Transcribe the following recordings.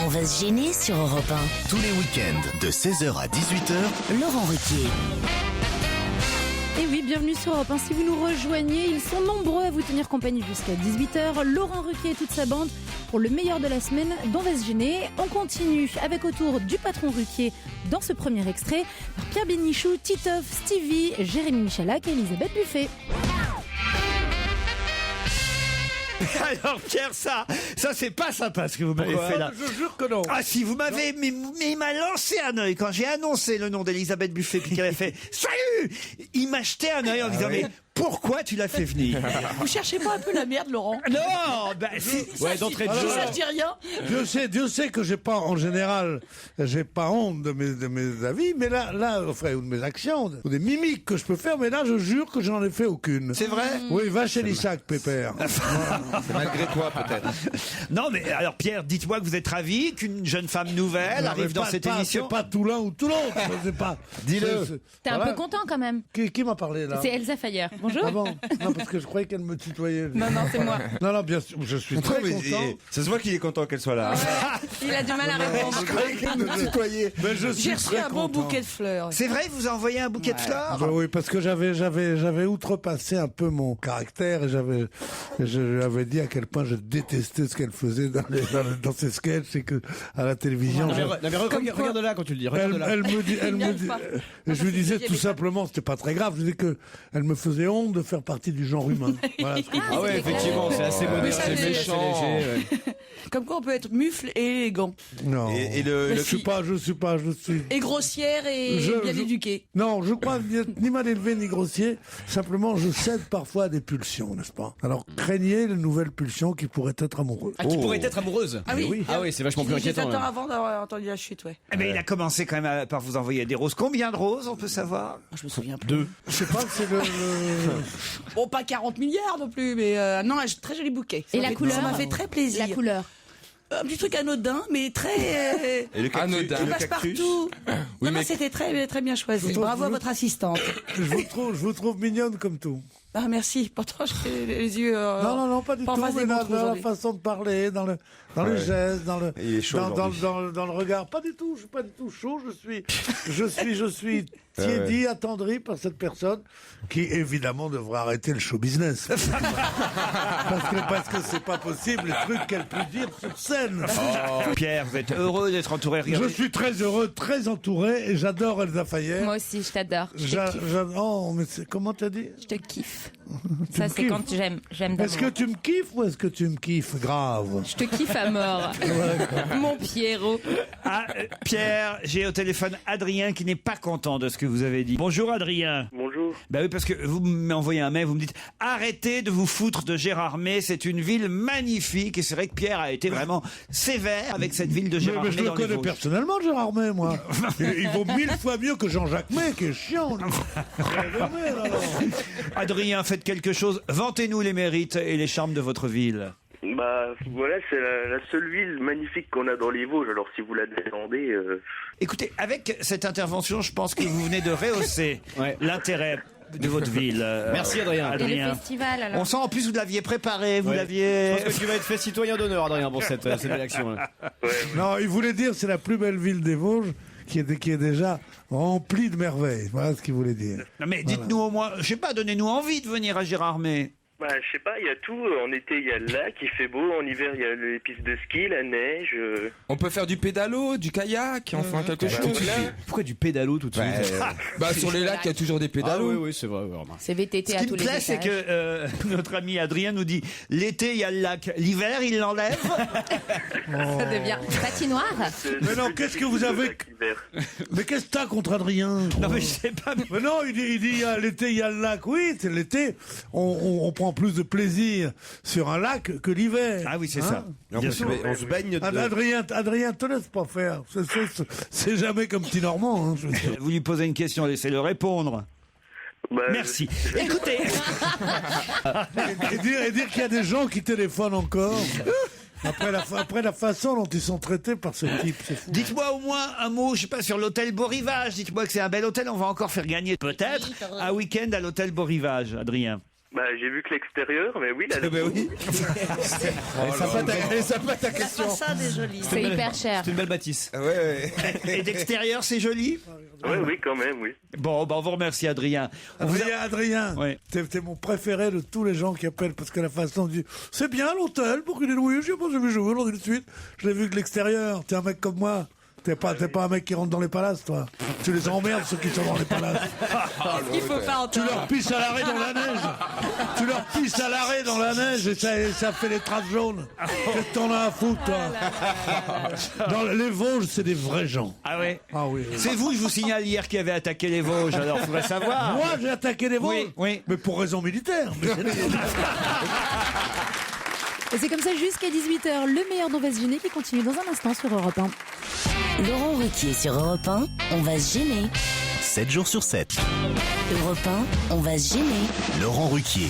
On va se gêner sur Europe 1. Tous les week-ends, de 16h à 18h, Laurent Ruquier. Et oui, bienvenue sur Europe 1. Si vous nous rejoignez, ils sont nombreux à vous tenir compagnie jusqu'à 18h. Laurent Ruquier et toute sa bande pour le meilleur de la semaine d'On va se gêner. On continue avec autour du patron Ruquier dans ce premier extrait par Pierre Bénichou, Titoff, Stevie, Jérémy Michalak et Elisabeth Buffet. Alors Pierre, ça c'est pas sympa ce que vous m'avez fait là. Je jure que non. Ah si, vous m'avez, mais il m'a lancé un œil quand j'ai annoncé le nom d'Elisabeth Buffet puis qu'elle avait fait salut. Il m'a jeté un œil en disant mais pourquoi tu l'as fait venir? Vous cherchez pas un peu la merde, Laurent? Non, bah si. Ouais, d'entrée de jeu. Ça, je dis rien. Dieu sait que j'ai pas, en général, j'ai pas honte de mes avis, mais là, enfin, ou de mes actions, ou des mimiques que je peux faire, mais là, je jure que j'en ai fait aucune. C'est vrai? Oui, va chez Lissac, Pépère. C'est malgré toi, peut-être. Non mais alors Pierre, dites-moi que vous êtes ravi qu'une jeune femme nouvelle arrive dans cette émission. C'est pas tout l'un ou tout l'autre. C'est pas. Dis-le. T'es un peu content quand même. Qui m'a parlé là? C'est Elsa Fayer. Bonjour. Ah bon? Non, parce que je croyais qu'elle me tutoyait. Non, c'est moi. Non, bien sûr, je suis très content. Ça se voit qu'il est content qu'elle soit là. Il a du mal à répondre. Je croyais qu'elle me tutoyait. Mais je suis J'ai reçu très un beau content. bouquet de fleurs. C'est vrai, vous a envoyé un bouquet de fleurs? Bah oui, parce que j'avais outrepassé un peu mon caractère et je lui avais dit à quel point je détestais ce qu'elle faisait dans ses sketchs et que à la télévision. Regarde là quand tu le dis. Elle me dit, Il n'y arrive pas. je lui disais tout simplement, c'était pas très grave, je disais que elle me faisait honte de faire partie du genre humain. Voilà. Ah ouais, effectivement, c'est assez moderne, ça, c'est c'est méchant. Comme quoi on peut être mufle et élégant. Non. Et je suis. Et grossière et bien éduquée. Non, je crois ni mal élevé ni grossier. Simplement, je cède parfois à des pulsions, n'est-ce pas? Alors, craignez les nouvelles pulsions qui pourraient être amoureuses. Qui pourrait être amoureuse. Ah oui. Ah oui, c'est vachement plus J'ai inquiétant. 7 ans là. avant d'avoir entendu la chute, ouais. Mais il a commencé quand même par vous envoyer des roses. Combien de roses, on peut savoir? Je me souviens plus. 2. Je sais pas, c'est le... Bon, pas 40 milliards non plus, mais non, un très joli bouquet. Et la couleur? Ça m'a fait très plaisir. La couleur. Un petit truc anodin, mais très... Et le cactus. qui passe partout. Non, mais c'était très, très bien choisi. Bravo à votre assistante. je vous trouve mignonne comme tout. Ah, merci. Pourtant, j'ai les yeux... Non, pas du pas en tout, face mais des dans montres la aujourd'hui. façon de parler, dans le geste, Il est chaud dans le regard. Pas du tout, je suis pas du tout chaud, je suis tiédi, attendri par cette personne qui, évidemment, devrait arrêter le show business. parce que c'est pas possible, les trucs qu'elle peut dire sur scène. Pierre, vous êtes heureux d'être entouré. Je suis très heureux, très entouré, et j'adore Elsa Fayer. Moi aussi, je t'adore. Oh, mais comment t'as dit? Je te kiffe. Tu Ça, me c'est kiffes. quand j'aime Est-ce que d'amour. tu me kiffes ou est-ce que tu me kiffes grave? Je te kiffe à mort. Mon Pierrot. Ah, Pierre, j'ai au téléphone Adrien qui n'est pas content de ce que vous avez dit. Bonjour Adrien. Bonjour. Bah oui, parce que vous m'envoyez un mail, vous me dites arrêtez de vous foutre de Gérardmer, c'est une ville magnifique. Et c'est vrai que Pierre a été vraiment sévère avec cette ville de Mais Gérardmer. je le dans les connais Vosges. personnellement, Gérard May, moi. Il vaut 1000 fois mieux que Jean-Jacques May, qui est chiant. lui. Adrien, faites quelque chose. Vantez-nous les mérites et les charmes de votre ville. Bah voilà, c'est la seule ville magnifique qu'on a dans les Vosges. Alors si vous la descendez, Écoutez, avec cette intervention, je pense que vous venez de rehausser l'intérêt de votre ville. Merci, Adrien. Et le festival, alors? On sent en plus vous l'aviez préparé, vous l'aviez... Je pense que tu vas être fait citoyen d'honneur, Adrien, pour cette réaction. Non, il voulait dire c'est la plus belle ville des Vosges qui est déjà remplie de merveilles. Voilà ce qu'il voulait dire. Non mais dites-nous au moins, je sais pas, donnez-nous envie de venir à Gérardmer. bah je sais pas, il y a tout. En été il y a le lac, il fait beau. En hiver il y a les pistes de ski, la neige. On peut faire du pédalo, du kayak, enfin quelque chose. Pourquoi du pédalo tout de suite? Bah sur les lacs, il y a toujours des pédalos. oui, c'est vrai. Vraiment. C'est VTT Ce à qui tous me les plaît, c'est étages. que notre ami Adrien nous dit l'été il y a le lac, l'hiver il l'enlève. Ça devient patinoire. Mais non, qu'est-ce que vous avez... Mais qu'est-ce que t'as contre Adrien? Non mais je sais pas. Mais non, il dit l'été, il y a le lac. Oui, c'est l'été. On prend plus de plaisir sur un lac que l'hiver. Ah oui, c'est Hein? ça. Bien sûr. On se baigne de... Adrien, te laisse pas faire. C'est jamais comme petit Normand. Hein, je veux dire. Vous lui posez une question, laissez-le répondre. Bah, Merci. Écoutez, Et dire qu'il y a des gens qui téléphonent encore. Après la façon dont ils sont traités par ce type, c'est fou. dites-moi au moins un mot, je sais pas, sur l'hôtel Beau Rivage. Dites-moi que c'est un bel hôtel, on va encore faire gagner peut-être un week-end à l'hôtel Beau Rivage, Adrien. Bah, j'ai vu que l'extérieur, mais oui, Eh ben oui. Elle est sympa ta La question. façade est jolie. C'est hyper cher. C'est une belle bâtisse. Ouais. Et d'extérieur, c'est joli? Oui, quand même, oui. Bon, on vous remercie, Adrien. Adrien, Ouais. t'es mon préféré de tous les gens qui appellent parce que la façon de dire c'est bien l'hôtel pour qu'il ait loué, je sais pas, j'ai vu jouer aujourd'hui de suite. Je l'ai vu que l'extérieur, t'es un mec comme moi. T'es pas un mec qui rentre dans les palaces, toi. Tu les emmerdes, ceux qui sont dans les palaces. Il faut pas Tu leur pisses à l'arrêt dans la neige. Tu leur pisses à l'arrêt dans la neige et ça fait les traces jaunes. Qu'est-ce que t'en as à foutre, toi? Dans les Vosges, c'est des vrais gens. Ah ouais? Ah oui. C'est vous, je vous signale, hier qui avez attaqué les Vosges, alors il faudrait savoir. Moi, j'ai attaqué les Vosges. Oui. Mais pour raison militaire. Et c'est comme ça jusqu'à 18h, le meilleur d'On va se gêner qui continue dans un instant sur Europe 1. Laurent Ruquier sur Europe 1, on va se gêner. 7 jours sur 7. Europe 1, on va se gêner. Laurent Ruquier.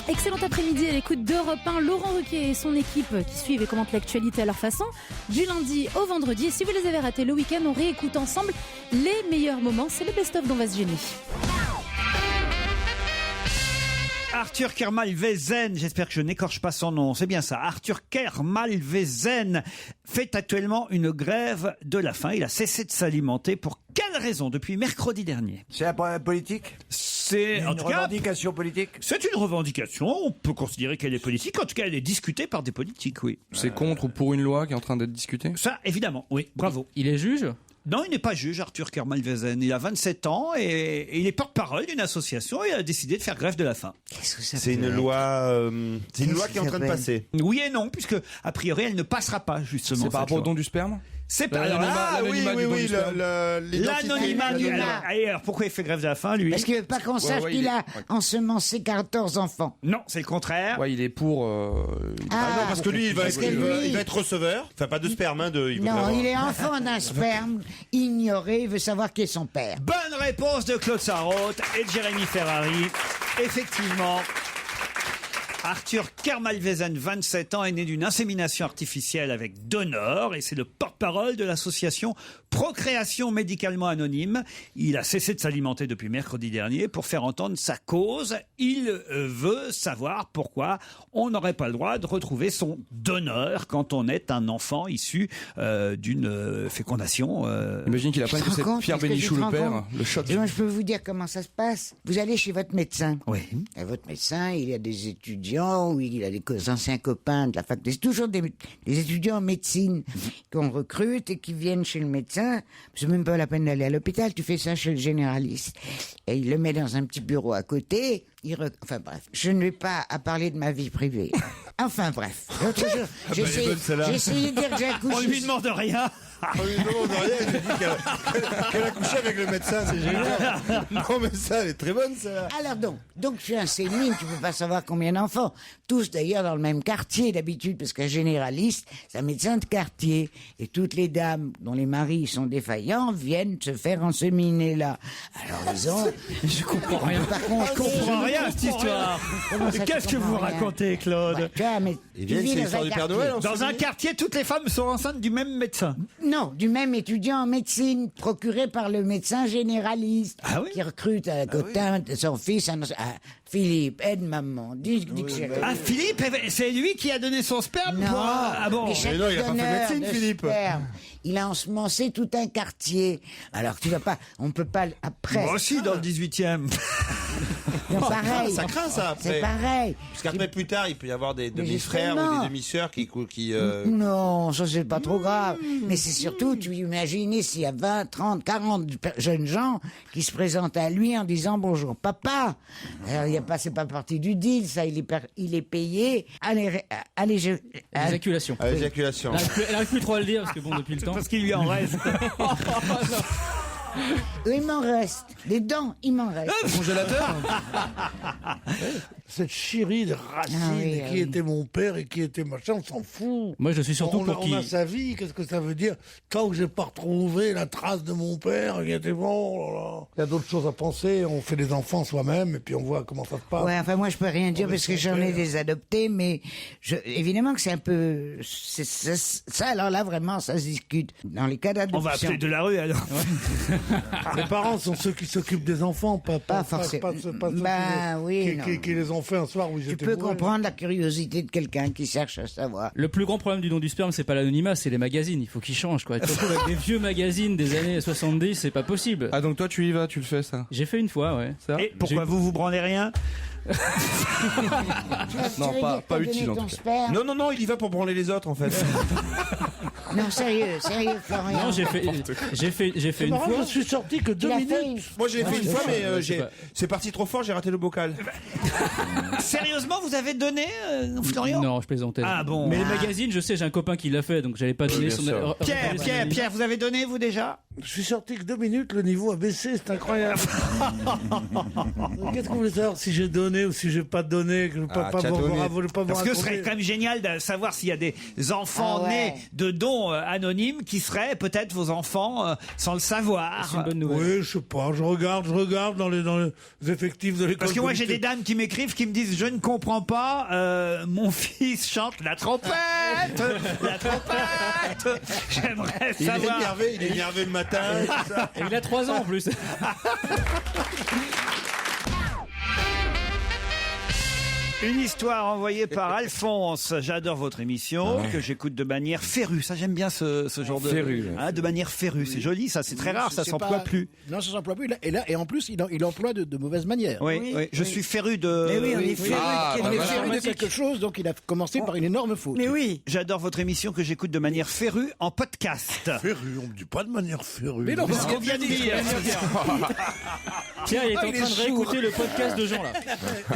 Excellent après-midi à l'écoute d'Europe 1. Laurent Ruquier et son équipe qui suivent et commentent l'actualité à leur façon, du lundi au vendredi. Et si vous les avez ratés le week-end, on réécoute ensemble les meilleurs moments. C'est le best-of d'On va se gêner. Arthur Kermalvezen, j'espère que je n'écorche pas son nom, c'est bien ça. Arthur Kermalvezen fait actuellement une grève de la faim. Il a cessé de s'alimenter. Pour quelle raison? Depuis mercredi dernier. C'est un problème politique? C'est en Une tout cas, revendication politique? c'est une revendication. On peut considérer qu'elle est politique. En tout cas, elle est discutée par des politiques, oui. C'est contre ou pour une loi qui est en train d'être discutée? Ça, évidemment, oui. Bravo. Il est juge? Non, il n'est pas juge, Arthur Kermalvezen. Il a 27 ans et il est porte-parole d'une association et a décidé de faire grève de la faim. Qu'est-ce que ça C'est une loi, qui est en train de passer. Oui et non, puisque a priori elle ne passera pas justement. C'est par cette rapport au loi. don du sperme? C'est pas L'anonymat du don du sperme. l'anonymat du. L'anonymat. Alors pourquoi il fait grève de la faim, lui? Parce qu'il veut pas qu'on sache ouais, qu'il il est- a ensemencé 14 enfants. Non, c'est le contraire. Ouais, il est pour. Parce que lui, il va Parce que lui- être receveur. Enfin, pas de sperme, hein, il veut Non, savoir. il est enfant d'un sperme ignoré, il veut savoir qui est son père. Bonne réponse de Claude Sarraute et de Jérémy Ferrari. Effectivement. Arthur Kermalvezen, 27 ans, est né d'une insémination artificielle avec donneur et c'est le porte-parole de l'association Procréation médicalement anonyme. Il a cessé de s'alimenter depuis mercredi dernier pour faire entendre sa cause. Il veut savoir pourquoi on n'aurait pas le droit de retrouver son donneur quand on est un enfant issu d'une fécondation. Imagine qu'il apprenne que c'est Pierre Bénichou le père, le choc. Et moi, je peux vous dire comment ça se passe. Vous allez chez votre médecin. Oui. Et votre médecin, il y a des étudiants, ou il a des anciens copains de la fac. C'est toujours des étudiants en médecine qu'on recrute et qui viennent chez le médecin. C'est même pas la peine d'aller à l'hôpital, tu fais ça chez le généraliste. Et il le met dans un petit bureau à côté. Enfin bref, je ne vais pas à parler de ma vie privée. Enfin bref. L'autre jour, j'ai essayé de dire que j'ai accouché. On lui demande rien. On lui demande rien, il lui dit qu'elle a couché avec le médecin, c'est génial. Non, mais ça, elle est très bonne, ça. Alors donc je suis un sémine, tu peux pas savoir combien d'enfants. Tous d'ailleurs dans le même quartier d'habitude, parce qu'un généraliste, c'est un médecin de quartier. Et toutes les dames dont les maris sont défaillants viennent se faire enseminer là. Alors ils ont... Je comprends rien. Par contre, Je comprends rien à cette histoire. Comment ça, tu Qu'est-ce que vous comprends rien? racontez, Claude? Ouais, tu vois, mais Ils tu viennent, vis c'est dans l'histoire un du Père quartier. Noël, en Dans un quartier, toutes les femmes sont enceintes du même médecin. Non, du même étudiant en médecine, procuré par le médecin généraliste, Ah oui? qui recrute un cotin de son fils, Philippe, aide maman, dis que c'est... Ah, Philippe, c'est lui qui a donné son sperme Non, pour Ah bon. mais chaque non, il a pas fait donneur médecine, de Philippe. sperme, il a ensemencé tout un quartier. Alors tu vas pas, on peut pas après. Moi aussi, dans le 18e. Non, pareil. Ça craint, ça, après. C'est pareil. Parce qu'après, plus tard, il peut y avoir des Mais demi-frères ou justement. des demi-sœurs qui Non, ça c'est pas trop grave. Mais c'est surtout, tu imagines s'il y a 20, 30, 40 jeunes gens qui se présentent à lui en disant bonjour papa. Alors, il y a pas, c'est pas partie du deal, ça, il est payé. Allez, Éjaculation. à l'éjaculation. Elle arrive plus trop à le dire parce que bon, depuis le temps. Parce qu'il lui en reste. il m'en reste. Des dents, il m'en reste. Congélateur? Cette chérie de Racine, Ah oui, qui était mon père et qui était machin, on s'en fout. Moi, je suis surtout pour on qu'il. a sa vie, qu'est-ce que ça veut dire? Tant que j'ai pas retrouvé la trace de mon père, qui était bon, oh là là. Il y a d'autres choses à penser, on fait des enfants soi-même et puis on voit comment ça se passe. Ouais, enfin moi je peux rien dire parce que j'en ai des adoptés, mais évidemment que c'est un peu ça alors là vraiment ça se discute dans les cas On va d'adoption. appeler de la rue alors. Les parents sont ceux qui s'occupent des enfants, Pas forcément. ceux oui, qui les ont fait un soir où ils Tu étaient peux bourrés. comprendre la curiosité de quelqu'un qui cherche à savoir. Le plus grand problème du don du sperme, c'est pas l'anonymat, c'est les magazines. Il faut qu'ils changent, quoi. Tu te retrouves avec des vieux magazines des années 70, c'est pas possible. Ah, donc toi, tu y vas, tu le fais, ça? J'ai fait une fois, ouais. Ça? Et pourquoi vous branlez rien? Non, pas utile, en tout cas. Non, il y va pour branler les autres, en fait. Non, sérieux, Florian. Non, j'ai fait une marrant, fois. je suis sorti que 2 minutes. Moi, j'ai fait une fois, mais je sais pas. c'est parti trop fort, j'ai raté le bocal. Sérieusement, vous avez donné, Florian? Non, je plaisantais. Ah bon. Mais les magazines, je sais, j'ai un copain qui l'a fait, donc j'allais pas donner bien son. sûr. Pierre, vous avez donné, vous, déjà? Je suis sorti que 2 minutes, le niveau a baissé, c'est incroyable. Qu'est-ce que vous voulez savoir si j'ai donné ou si j'ai pas donné, que je ne peux pas tu as donné. Parce que ce serait quand même génial de savoir s'il y a des enfants nés de dons anonymes qui seraient peut-être vos enfants sans le savoir. C'est une bonne nouvelle. Oui, je sais pas, je regarde dans les effectifs de l'école. Parce que moi j'ai des politique. dames qui m'écrivent qui me disent je ne comprends pas, mon fils chante la trompette, la trompette. J'aimerais savoir. Il est énervé le matin. Et il a 3 ans en plus. Une histoire envoyée par Alphonse. J'adore votre émission, que j'écoute de manière férue. Ça, j'aime bien ce genre de... Férue. Hein, de manière férue. C'est joli, ça. C'est très rare, ça s'emploie plus. Non, ça s'emploie plus. Et en plus, il emploie de mauvaises manières. Oui. Je suis féru de... Mais oui, on est féru On est de féru de quelque chose, donc il a commencé par une énorme faute. Mais oui. J'adore votre émission que j'écoute de manière férue en podcast. Férue, on me dit pas de manière férue. Mais non, C'est ce qu'on vient de dire. Tiens, il est en il est train de sourd. réécouter le podcast de Jean, là.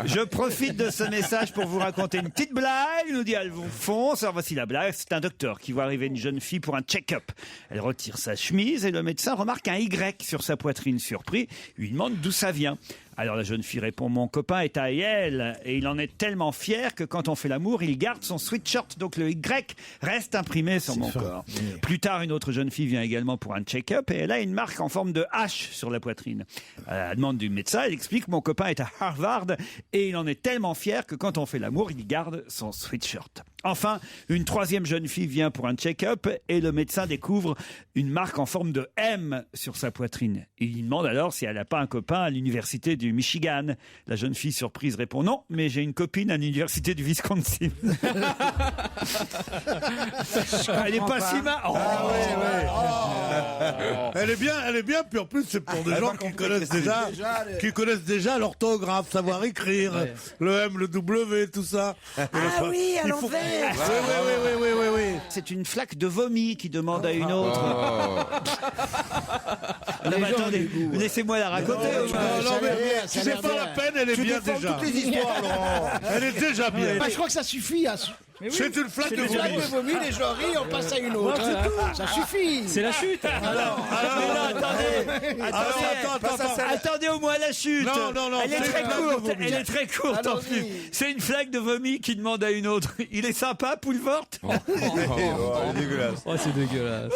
Je profite de ce message pour vous raconter une petite blague, nous dit Alphonse. Alors voici la blague. C'est un docteur qui voit arriver une jeune fille pour un check-up. Elle retire sa chemise et le médecin remarque un Y sur sa poitrine. Surpris, il lui demande d'où ça vient. Alors la jeune fille répond: mon copain est à Yale et il en est tellement fier que quand on fait l'amour, il garde son sweatshirt, donc le Y reste imprimé sur mon corps. Plus tard, une autre jeune fille vient également pour un check-up et elle a une marque en forme de H sur la poitrine. À la demande du médecin, elle explique: mon copain est à Harvard et il en est tellement fier que quand on fait l'amour, il garde son sweatshirt. Enfin, une troisième jeune fille vient pour un check-up et le médecin découvre une marque en forme de M sur sa poitrine. Il lui demande alors si elle n'a pas un copain à l'université du Michigan. La jeune fille surprise répond: non, mais j'ai une copine à l'université du Wisconsin. Elle est pas si mal. Elle est bien, puis en plus c'est pour des gens qui connaissent déjà l'orthographe, savoir écrire, le M, le W, tout ça. Oui, à l'envers. Oui. C'est une flaque de vomi qui demande à une autre. Non, mais attendez, laissez-moi la raconter. Non, mais c'est pas la peine, elle est bien déjà. toutes les histoires, Laurent. Elle est déjà bien. Bah, je crois que ça suffit. C'est une flaque de Une flaque de vomi. vomi, les gens rient, on passe à une autre. Ça suffit. C'est la chute. Attendez au moins la chute. Non, Elle est c'est très une flaque de courte. vomi. Elle est très courte en plus. C'est une flaque de vomi qui demande à une autre: il est sympa, Poulvort? Dégueulasse. Oh, c'est dégueulasse.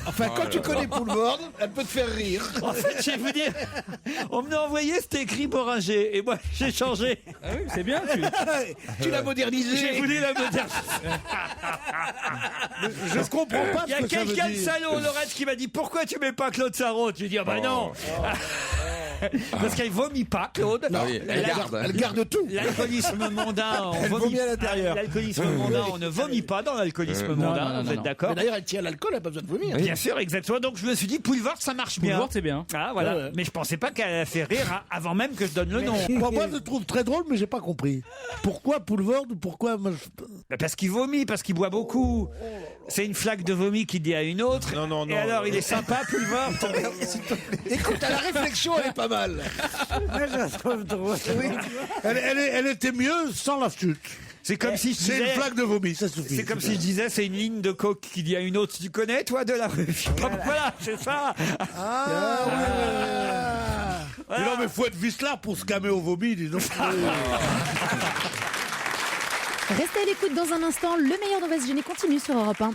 Enfin, quand tu connais Poulvord, elle peut te faire rire. En fait, je vais vous dire, on me l'a envoyé, c'était écrit Boringer, et moi j'ai changé. Ah oui, c'est bien. Tu l'as modernisé. J'ai voulu la moderniser. Je comprends pas Il y a ce que ça veut quelqu'un de dire. salaud, Laurette, qui m'a dit: pourquoi tu mets pas Claude Sarraute? Je lui ai dit: ah bah non. Parce qu'elle vomit pas, Claude. Non, elle garde tout. L'alcoolisme mondain, Elle vomit à l'intérieur. L'alcoolisme mondain, on ne vomit pas dans l'alcoolisme mondain. Vous êtes d'accord? Mais d'ailleurs, elle tient l'alcool, elle n'a pas besoin de vomir. Bien sûr, exactement. Donc je me suis dit: Poulvord, ça marche bien. Poulvord, c'est bien. Ah voilà. Mais je pensais pas qu'elle a fait rire avant même que je donne le nom. Moi, je le trouve très drôle, mais j'ai pas compris. Pourquoi Poulvord? Pourquoi Parce qu'il vomit, parce qu'il boit beaucoup. C'est une flaque de vomi qui dit à une autre. Non. Et alors, il est sympa, Poulvord? Écoute, à la réflexion, elle est pas mal. Elle était mieux sans la chute. C'est comme si je C'est disais... une flaque de vomi, ça suffit. C'est comme si je disais: c'est une ligne de coke qui dit à une autre: tu connais, toi, de la rue? Voilà, c'est ça. Mais non, mais faut être vicelard pour se calmer au vomi, dis donc. Restez à l'écoute dans un instant. Le meilleur d'On va se gêner continue sur Europe 1.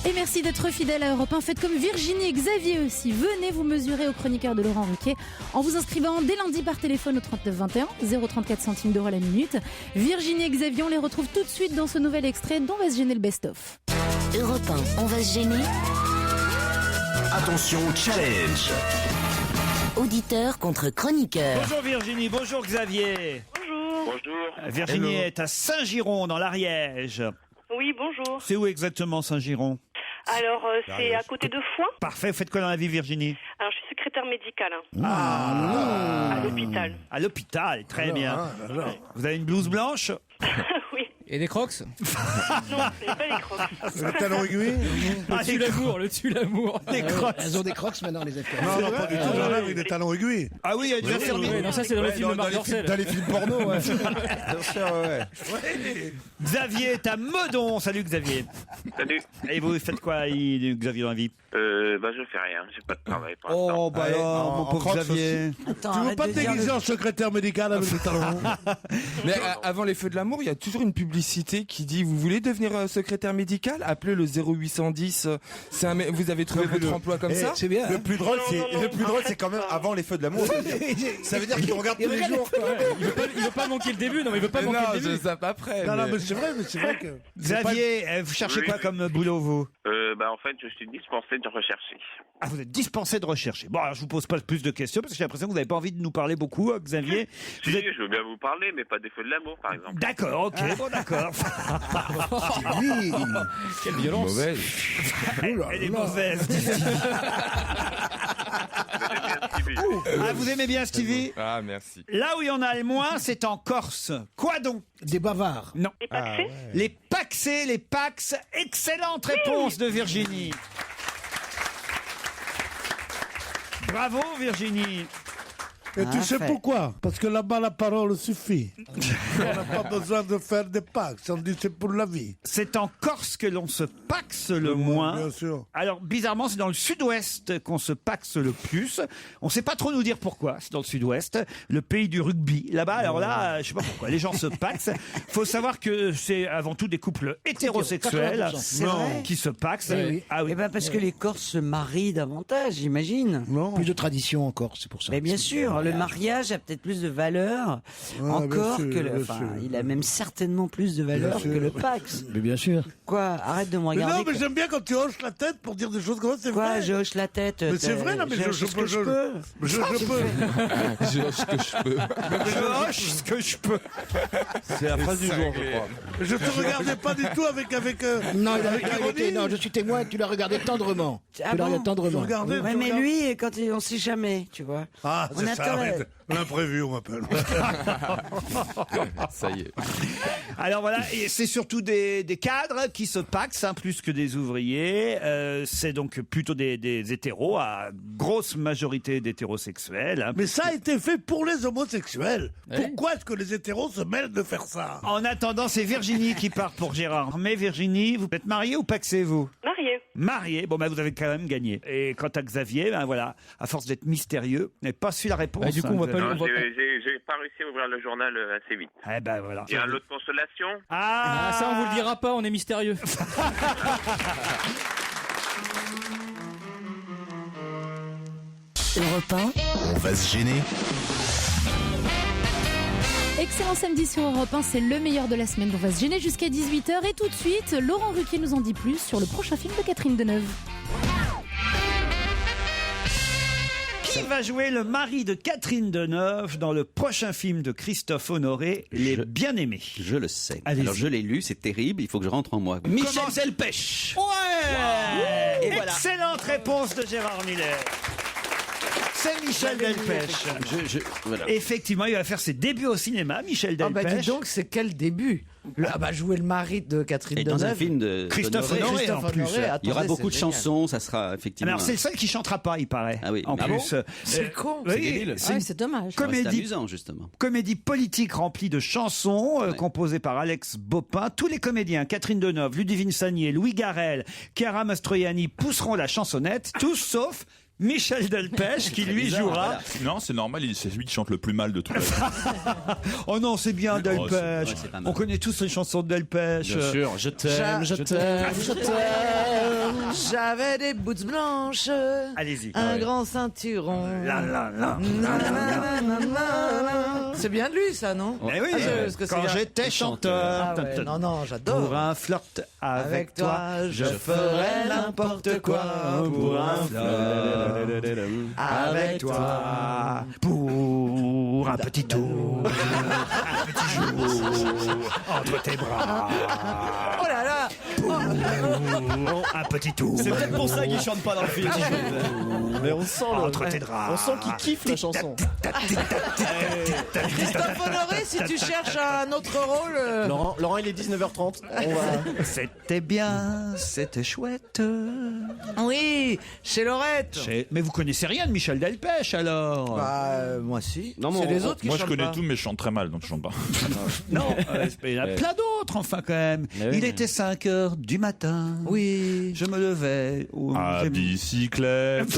Et merci d'être fidèle à Europe 1. Faites comme Virginie et Xavier aussi. Venez vous mesurer au chroniqueur de Laurent Ruquier en vous inscrivant dès lundi par téléphone au 39 21, 0,34 centimes d'euros la minute. Virginie et Xavier, on les retrouve tout de suite dans ce nouvel extrait d'On va se gêner le best-of. Europe 1, on va se gêner. Attention, challenge. Auditeur contre chroniqueur. Bonjour Virginie, bonjour Xavier. Bonjour. Virginie est à Saint-Giron, dans l'Ariège. Oui, bonjour. C'est où exactement Saint-Giron? Alors, c'est à côté de Foix. Parfait, vous faites quoi dans la vie Virginie? Alors, je suis secrétaire médicale Ah, à l'hôpital. À l'hôpital, très bien. Vous avez une blouse blanche? Oui. Et des crocs? Non, c'est pas les crocs. Le talon aiguille. Le tue-l'amour, le tue-l'amour. Les crocs. Elles ont des crocs maintenant, les affaires. Non, pas du tout. Non, avec des talons aiguilles. Ah oui, il y a déjà fermé. Non, ça c'est dans les films de Marc Dorcel. Dans les films porno, ouais. Bien sûr, ouais. Xavier est à Meudon. Salut Xavier. Salut. Et vous faites quoi, Xavier, dans la vie? Je fais rien. J'ai pas de travail pour l'instant. Oh, bah alors, mon pauvre Xavier. Tu veux pas te déguiser en secrétaire médical avec des talons? Mais avant les feux de l'amour, il y a toujours une publicité qui dit vous voulez devenir secrétaire médical? Appelez le 0810. Vous avez trouvé votre emploi comme ça? C'est bien. Le plus drôle, c'est quand même avant les feux de l'amour. Ça veut dire qu'il regarde tous les jours. Il veut pas manquer le début, non, il veut pas manquer le début. Je sais pas après. Non, mais c'est vrai que. Xavier, vous cherchez quoi comme boulot, vous? En fait, je suis dispensé de rechercher. Ah, vous êtes dispensé de rechercher. Bon, alors je vous pose pas plus de questions parce que j'ai l'impression que vous n'avez pas envie de nous parler beaucoup, Xavier. Si, je veux bien vous parler, mais pas des feux de l'amour, par exemple. D'accord, ok, bon, d'accord. Quelle violence. Mauvaise. Elle est mauvaise, dit Stevie. Ah, vous aimez bien Stevie? Ah, merci. Là où il y en a le moins, c'est en Corse. Quoi donc? Des bavards. Non. Les paxés Les paxés, les pax. Excellente réponse de Virginie. Bravo Virginie. Et tu sais pourquoi? Parce que là-bas, la parole suffit. On n'a pas besoin de faire des packs. On dit c'est pour la vie. C'est en Corse que l'on se paxe le moins. Bien sûr. Alors, bizarrement, c'est dans le sud-ouest qu'on se paxe le plus. On ne sait pas trop nous dire pourquoi. C'est dans le sud-ouest, le pays du rugby. Là-bas, alors là, je sais pas pourquoi. Les gens se paxent. Faut savoir que c'est avant tout des couples hétérosexuels qui se paxent. Ah oui. Eh ben parce que les Corses se marient davantage, j'imagine. Plus de tradition en Corse, c'est pour ça. Mais bien sûr, le mariage a peut-être plus de valeur encore que le. Enfin, il a même certainement plus de valeur que le Pax. Mais bien sûr. Quoi? Arrête de me Mais regarder. non, mais j'aime bien quand tu hoches la tête pour dire des choses comme ça, c'est Quoi? vrai. Je hoche la tête. Mais c'est vrai, non, mais je peux. Je hoche ce que je peux. Je hoche ce que je peux. C'est la phrase du jour, je crois. Je te regardais pas du tout avec. Non, non, je suis témoin, tu l'as regardé tendrement. Ah Tu l'as bon? regardé tendrement. Ouais, mais lui, quand on sait jamais, tu vois. Ah, On c'est attend ça, la- arrête. L'imprévu, on m'appelle. Ça y est. Alors voilà, et c'est surtout des cadres qui se paxent, plus que des ouvriers. C'est donc plutôt des hétéros, à grosse majorité d'hétérosexuels. Hein. Mais ça a été fait pour les homosexuels. Pourquoi est-ce que les hétéros se mêlent de faire ça? En attendant, c'est Virginie qui part pour Gérard. Mais Virginie, vous êtes mariée ou paxez-vous? Mariée. Mariée, bon vous avez quand même gagné. Et quant à Xavier, voilà, à force d'être mystérieux, vous n'avez pas su la réponse. Du coup, on va pas Non, j'ai pas réussi à ouvrir le journal assez vite. Eh ben voilà. Il y a l'autre consolation. Ah, ça on vous le dira pas, on est mystérieux. Europe 1, On va se gêner. Excellent samedi sur Europe 1, c'est le meilleur de la semaine. On va se gêner jusqu'à 18h et tout de suite, Laurent Ruquier nous en dit plus sur le prochain film de Catherine Deneuve. Qui va jouer le mari de Catherine Deneuve dans le prochain film de Christophe Honoré, Les Bien-Aimés? Je le sais. Allez-y. Alors je l'ai lu, c'est terrible, il faut que je rentre en moi. Michel Delpech. Ouais, Et voilà. Excellente réponse de Gérard Miller. C'est Michel Delpech. Voilà. Effectivement, il va faire ses débuts au cinéma, Michel Ah Delpech. bah dis donc, c'est quel début? Jouer le mari de Catherine Et Deneuve. dans un film de Christophe d'Honoré. Honoré, en plus. Il y aura Attendez, beaucoup de c'est génial. chansons, ça sera effectivement. Alors c'est le seul qui chantera pas, il paraît. Ah oui. En Ah plus, bon C'est con. oui, C'est débile. c'est une C'est dommage. C'est comédie, amusant justement. comédie politique remplie de chansons Ouais. composées par Alex Bopin. Tous les comédiens, Catherine Deneuve, Ludivine Sagnier, Louis Garrel, Chiara Mastroianni, pousseront la chansonnette, tous sauf Michel Delpech qui lui bizarre, jouera. voilà. Non, c'est normal, c'est lui qui chante le plus mal de tous les Oh non, c'est bien Delpech. ouais, c'est pas mal. On connaît tous les chansons de Delpech. Bien sûr, je t'aime, je t'aime. Je t'aime. J'avais des boots blanches. Allez-y. Un grand ceinturon. La, la, la. Nanana. C'est bien de lui, ça, non? Eh oui, parce que quand c'est- j'étais chanteur. Ah ouais, non, j'adore. Pour un flirt avec toi, je ferais n'importe quoi. Pour un flirt avec toi. Pour un petit tour. Un petit jour entre tes bras. Oh là là. Un petit tour. C'est peut-être pour ça qu'il chante pas dans le film. Mais on sent entre tes draps. On sent qu'il kiffe la chanson. Christophe Honoré, si tu cherches un autre rôle. Laurent, il est 19h30. C'était bien, c'était chouette. Oui, chez Laurette. Mais vous connaissez rien de Michel Delpech alors? Moi si. Non, c'est les autres qui moi je chantent connais pas. tout, mais je chante très mal, donc je chante pas. Non, il y en a plein d'autres enfin quand même. Il était 5h du matin. Oui. Je me levais. À bicyclette.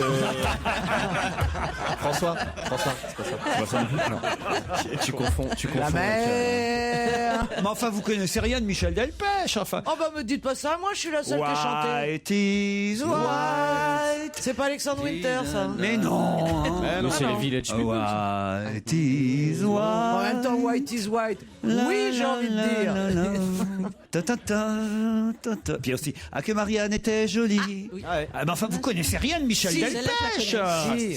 François, c'est pas ça. Non. Tu confonds. La mer. Mais enfin, vous connaissez rien de Michel Delpech, enfin. Oh bah me dites pas ça, moi je suis la seule qui a chanté. White is white. C'est pas Alexandre Winter, ça. Mais non. Mais c'est les Village People. White is white. En même temps, white is white. Oui, j'ai envie de dire. Puis aussi, que Marianne était jolie. Mais enfin, vous connaissez rien de Michel Si, Delpech.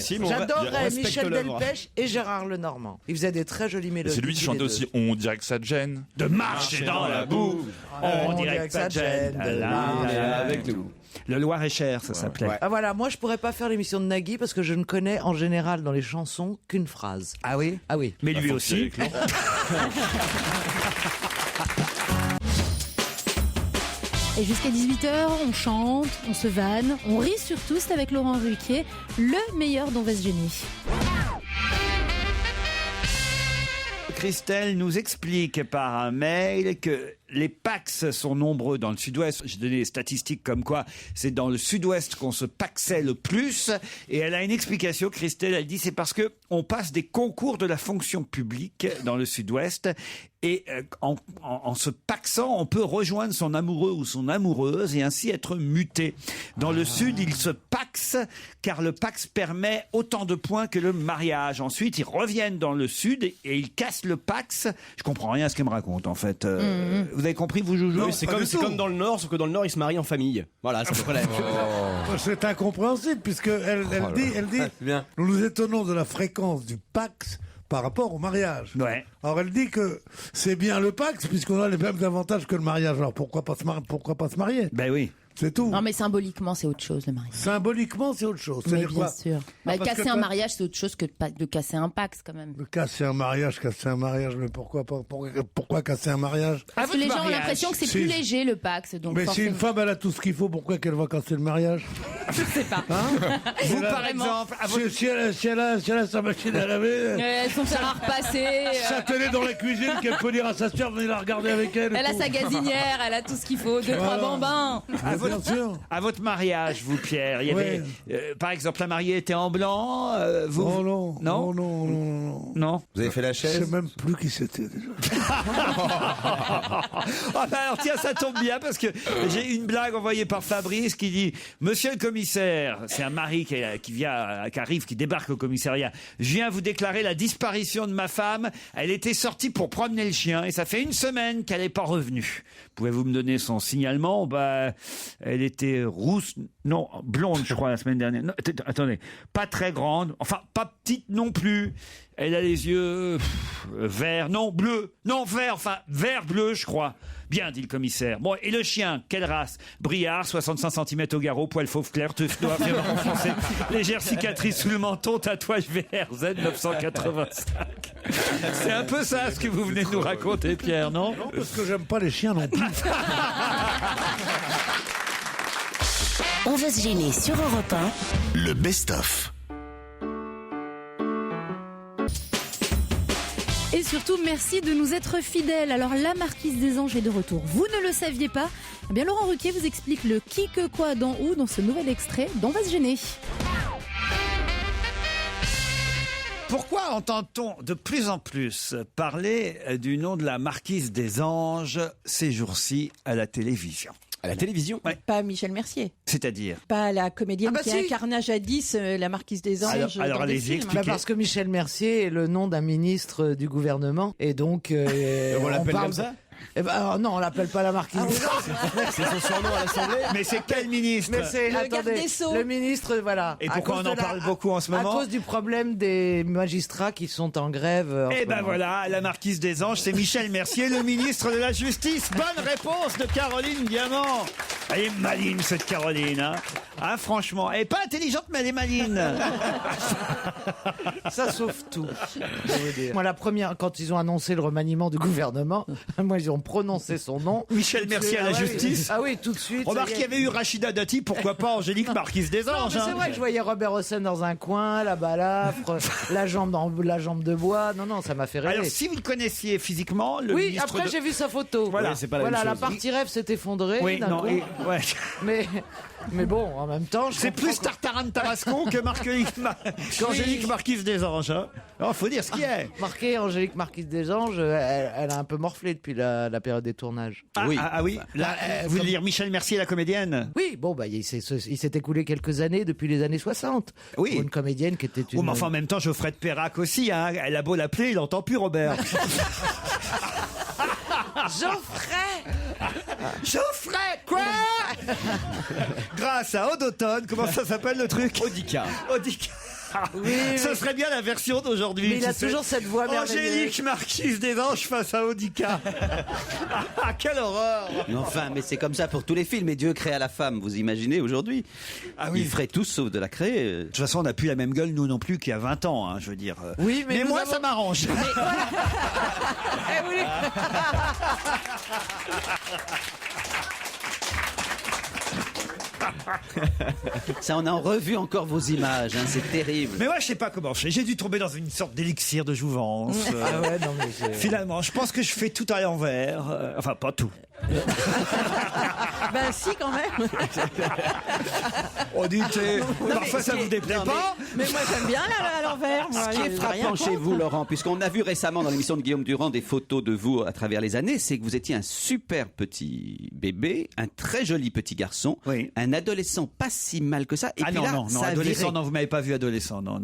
Si. bon, J'adorais respecte Michel l'œuvre. Delpech et Gérard Lenormand. Ils faisaient des très jolies Et mélodies. c'est lui qui chantait aussi On dirait que ça te gêne. De marcher dans la boue. On dirait que ça te gêne. Avec nous. Le Loir-et-Cher, ça s'appelait. Ah voilà, moi je pourrais pas faire l'émission de Nagui parce que je ne connais en général dans les chansons qu'une phrase. Ah oui? Ah oui. Mais lui aussi. Et jusqu'à 18h, on chante, on se vanne, on rit surtout, c'est avec Laurent Ruquier, le meilleur dont va se gêner. Christelle nous explique par un mail que les Pax sont nombreux dans le sud-ouest. J'ai donné des statistiques comme quoi c'est dans le sud-ouest qu'on se paxait le plus. Et elle a une explication, Christelle, elle dit c'est parce que on passe des concours de la fonction publique dans le sud-ouest. Et en se paxant, on peut rejoindre son amoureux ou son amoureuse et ainsi être muté. Dans le sud, ils se paxent car le pax permet autant de points que le mariage. Ensuite, ils reviennent dans le sud et ils cassent le pax. Je comprends rien à ce qu'elle me raconte en fait. Vous avez compris, vous, Joujou? Oui, c'est comme dans le Nord, sauf que dans le Nord, ils se marient en famille. Voilà, c'est à peu près la même chose. C'est incompréhensible puisque elle dit nous nous étonnons de la fréquence du Pax par rapport au mariage. Ouais. Alors elle dit que c'est bien le Pax puisqu'on a les mêmes avantages que le mariage. Alors pourquoi pas se marier? Ben oui. C'est tout. Non mais symboliquement c'est autre chose le mariage. Symboliquement c'est autre chose. Mais C'est-à-dire bien quoi? sûr. Bah, parce casser que un toi- mariage c'est autre chose que de casser un pax quand même. Casser un mariage, mais pourquoi pas? Pourquoi casser un mariage? Parce que les gens ont l'impression que c'est plus léger le pax. Donc Mais si forcément... une femme elle a tout ce qu'il faut, pourquoi qu'elle va casser le mariage? Je sais pas. Vous, par exemple, Si elle a sa machine à laver, Son fer à repasser. sa télé dans la cuisine, qu'elle peut dire à sa sœur, venez la regarder avec elle. et Elle a tout. sa gazinière, elle a tout ce qu'il faut, 2-3 Voilà. bambins. Bien sûr. À votre mariage, vous, Pierre, il y avait, par exemple, la mariée était en blanc. Vous, Oh non, non, non. Vous avez fait la Je chaise? sais même plus qui c'était déjà. Ah bah alors tiens, ça tombe bien parce que j'ai une blague envoyée par Fabrice qui dit Monsieur le commissaire, c'est un mari qui arrive, qui débarque au commissariat. Je viens vous déclarer la disparition de ma femme. Elle était sortie pour promener le chien et ça fait 1 semaine qu'elle n'est pas revenue. Pouvez-vous me donner son signalement? Bah, elle était rousse, non, blonde, je crois, la semaine dernière. Non, attendez, pas très grande, enfin pas petite non plus. Elle a les yeux verts, non, bleus, non, vert, enfin vert bleu, je crois. Bien, dit le commissaire. Bon, et le chien, quelle race? Briard, 65 cm au garrot, poil fauve clair, teuf noir, vieux marron foncé, légère cicatrice sous le menton, tatouage VRZ 985. C'est un peu ça ce que vous venez de nous raconter, Pierre, non? Non, parce que j'aime pas les chiens non plus. On va se gêner sur Europe 1. Le best-of. Et surtout, merci de nous être fidèles. Alors, la Marquise des Anges est de retour. Vous ne le saviez pas? Eh bien, Laurent Ruquier vous explique le qui, que, quoi, dans où dans ce nouvel extrait d'On va se gêner. Pourquoi entend-on de plus en plus parler du nom de la Marquise des Anges ces jours-ci à la télévision? À la télévision. Pas Michel Mercier. C'est-à-dire Pas la comédienne Ah bah qui si. incarna jadis la Marquise des Anges. Alors, dans des allez-y, films. expliquez. Parce que Michel Mercier est le nom d'un ministre du gouvernement. Et donc. On l'appelle comme ça Eh ben, alors, non, on l'appelle pas la Marquise des Anges. C'est son surnom à l'Assemblée. Mais c'est quel ministre? Mais c'est Le garde des Sceaux. le ministre, voilà. Et À pourquoi cause on en de parle beaucoup en ce moment? À cause du problème des magistrats qui sont en grève. En Eh ce ben moment. voilà, la Marquise des Anges, c'est Michel Mercier, le ministre de la Justice. Bonne réponse de Caroline Diamant. Elle est maligne, cette Caroline. Hein, franchement, elle est pas intelligente, mais elle est maligne. Ça sauve tout. Moi, la première, quand ils ont annoncé le remaniement du gouvernement, moi, ils ont prononcé son nom. Michel Mercier à la justice. Ah oui, tout de suite. Remarque qu'il y avait eu Rachida Dati, pourquoi pas Angélique Marquise des Non, Anges. mais c'est hein. vrai que je voyais Robert Hossein dans un coin, la balafre, la jambe de bois. Non, ça m'a fait rêver. Alors, si vous le connaissiez physiquement, le Oui, ministre après de- j'ai vu sa photo. Voilà. Oui, c'est pas la même la chose. partie rêve s'est effondrée. Oui, d'un non, coup. ouais. Mais bon, en même temps, je C'est comprends plus Tartarin de Tarascon que qu'Angélique Marquise des Anges. Hein. Alors, faut dire ce qu'il y a. Marqué Angélique Marquise des Anges, elle a un peu morflé depuis la période des tournages. Ah oui. Là, vous voulez dire Michel Mercier, la comédienne? Oui, bon, bah, il s'est écoulé quelques années depuis les années 60. Oui. Pour une comédienne qui était une. Oh, mais enfin, en même temps, Geoffrey de Perrac aussi. Hein. Elle a beau l'appeler, il n'entend plus Robert. Geoffrey, quoi? Grâce à Eau d'automne, comment ça s'appelle le truc? Audica. Oui, Ce serait bien la version d'aujourd'hui. Mais il a tu sais. toujours cette voix merveilleuse. Angélique Marquise des Anges face à Audica. Ah, quelle horreur! Mais enfin, mais c'est comme ça pour tous les films. Et Dieu créa la femme, vous imaginez aujourd'hui? Ah oui. Ils feraient tous sauf de la créer. De toute façon, on n'a plus la même gueule, nous non plus, qu'il y a 20 ans, hein, je veux dire. Oui, mais nous moi, avons- ça m'arrange. Eh oui. Ça, on a revu encore vos images, hein, c'est terrible. Mais moi, je sais pas comment je fais. J'ai dû tomber dans une sorte d'élixir de jouvence. Ah ouais, non, mais Finalement, je pense que je fais tout à l'envers. Enfin, pas tout. Ben si, quand même. On dit, parfois ça vous déplaît pas. Mais moi, j'aime bien à l'envers. moi. Ce qui est J'ai frappant rien chez contre. vous, Laurent, puisqu'on a vu récemment dans l'émission de Guillaume Durand des photos de vous à travers les années, c'est que vous étiez un super petit bébé, un très joli petit garçon, un adolescent pas si mal que ça. Et puis non, là, non, ça a adolescent, viré. non, vous m'avez pas vu adolescent, non.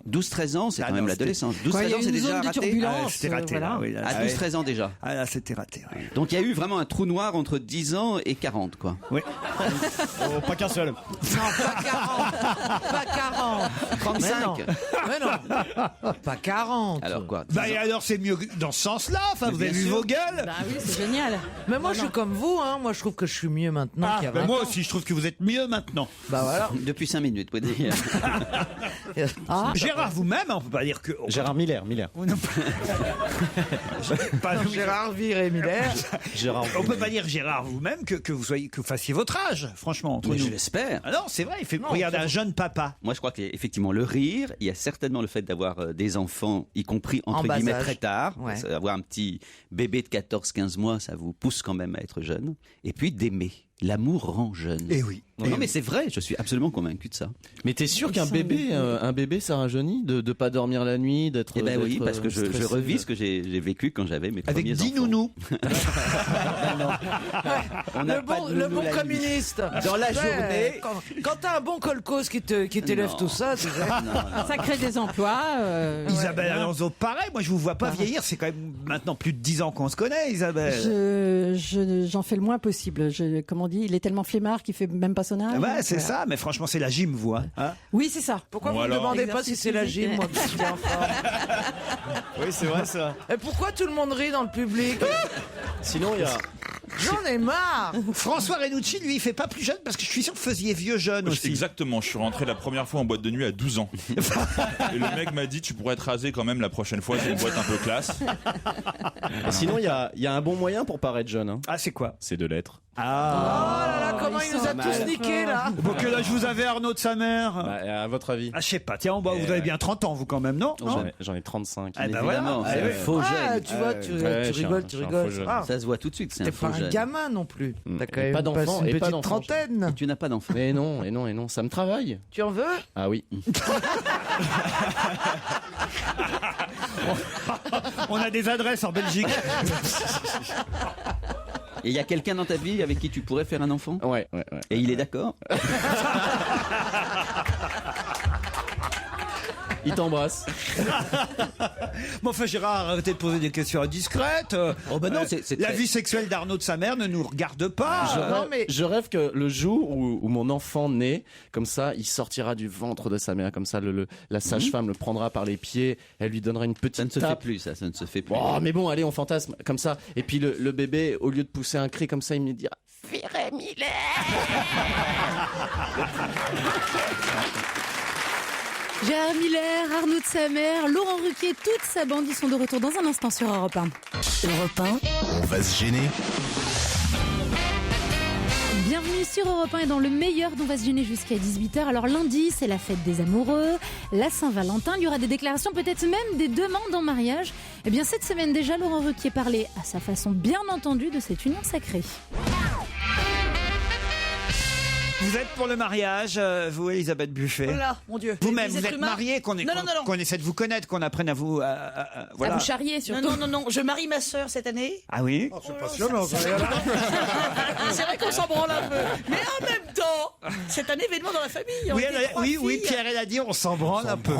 12-13 ans, c'est Ah quand même non, l'adolescence. Quoi, 12-13 il y a ans, c'est une déjà zone de raté. turbulence, C'était raté, voilà. là, oui. Là, À 12-13 ans déjà. Ah là, c'était raté. Oui. Donc il y a eu vraiment un trou noir entre 10 ans et 40, quoi. Oui. Oh, pas qu'un seul. Non, pas 40. Pas 40. 35. Mais non. Pas 40. Alors quoi? Bah, et alors, c'est mieux dans ce sens-là. Enfin, vous avez vu vos gueules. Bah oui, c'est génial. Mais moi, je suis comme vous, hein. Moi, je trouve que je suis mieux maintenant Ah, qu'il y a bah, 20 moi ans. aussi, je trouve que vous êtes mieux maintenant. Bah voilà. Depuis 5 minutes, vous pouvez dire. Gérard, vous-même, on peut pas dire que. Gérard Miller. Pas- Gérard Viré Miller. On peut pas dire Gérard vous-même que vous fassiez votre âge, franchement, entre Mais nous. je l'espère. Ah non, c'est vrai. Regardez un jeune papa. Moi, je crois qu'effectivement, le rire, il y a certainement le fait d'avoir des enfants, y compris En entre bas guillemets âge. très tard. Ouais. Avoir un petit bébé de 14-15 mois, ça vous pousse quand même à être jeune. Et puis d'aimer. L'amour rend jeune. Eh oui. Non, mais c'est vrai, je suis absolument convaincu de ça. Mais t'es sûr qu'un bébé, ça rajeunit de pas dormir la nuit, d'être. Eh ben oui, d'être, parce que je stressé. revis ce que j'ai vécu quand j'avais mes Avec premiers 10 enfants. nounous. On n'a Le pas bon, de le nounou bon la nuit. communiste. Dans la Ouais, journée. Quand t'as un bon colcos qui t'élève Non. tout ça, tu sais. Ça crée des emplois. Isabelle Alonso, pareil. Moi, je vous vois pas vieillir. C'est quand même maintenant plus de 10 ans qu'on se connaît, Isabelle. J'en fais le moins possible. Comme on dit, il est tellement flemmard qu'il fait même pas son âge. Ouais, c'est ça. Mais franchement, c'est la gym, vous. Hein. Oui, c'est ça. Pourquoi Bon, vous me alors. demandez pas si c'est la gym, moi, qui suis en forme? Oui, c'est vrai ça. Et pourquoi tout le monde rit dans le public? Sinon, il y a. J'en ai marre. François Renucci, lui, il fait pas plus jeune parce que je suis sûr que vous faisiez vieux jeune aussi. Exactement, je suis rentré la première fois en boîte de nuit à 12 ans. Et le mec m'a dit, tu pourrais te raser quand même la prochaine fois, c'est une boîte un peu classe. Sinon, il y a un bon moyen pour paraître jeune. Hein. Ah, c'est quoi? C'est de l'être. Oh là là, comment il nous a tous niqués, là. Bon, quel âge vous avez, Arnaud de sa mère? Bah, à votre avis? Ah, je sais pas. Tiens, vous avez bien 30 ans, vous, quand même, non? J'en ai 35. Ah, bah Évidemment, voilà. c'est Ah, un oui. faux Ah, jeune. tu vois, tu je suis rigoles, un tu faux rigoles. jeune. Ah, Ça se voit tout de suite, c'est t'es un faux pas un jeune. gamin non plus. T'as quand Et même pas d'enfant, une et pas petite d'enfant, trentaine. Tu n'as pas d'enfant. Mais non, ça me travaille. Tu en veux? Ah oui. On a des adresses en Belgique. Et il y a quelqu'un dans ta vie avec qui tu pourrais faire un enfant? Ouais. Et il est d'accord? Il t'embrasse. Bon, enfin, Gérard, arrêtez de poser des questions indiscrètes. Oh, bah non, c'est la très- vie sexuelle d'Arnaud de sa mère ne nous regarde pas. Je rêve que le jour où mon enfant naît, comme ça, il sortira du ventre de sa mère, comme ça, la sage-femme le prendra par les pieds, elle lui donnera une petite Ça ne se fait tape. plus, ça ne se fait plus. Oh, mais bon, allez, on fantasme comme ça. Et puis le bébé, au lieu de pousser un cri comme ça, il me dira Viré Miller. Gérard Miller, Arnaud de sa mère, Laurent Ruquier, toute sa bande, ils sont de retour dans un instant sur Europe 1. Europe 1. On va se gêner. Bienvenue sur Europe 1 et dans le meilleur dont on va se gêner jusqu'à 18h. Alors lundi, c'est la fête des amoureux, la Saint-Valentin, il y aura des déclarations, peut-être même des demandes en mariage. Eh bien cette semaine déjà, Laurent Ruquier parlait à sa façon bien entendu de cette union sacrée. Vous êtes pour le mariage, vous, Elisabeth Buffet? Oh là, mon Dieu. Vous-même, Les vous êtes êtres humains. mariée, qu'on essaie de vous connaître, qu'on apprenne à vous... voilà. À vous charrier surtout. Non, je marie ma sœur cette année. Ah oui? Oh, c'est passionnant. C'est vrai qu'on s'en branle un peu. Mais en même temps, c'est un événement dans la famille. On Oui, était trois oui, filles. Pierre, elle a dit, on s'en branle un peu.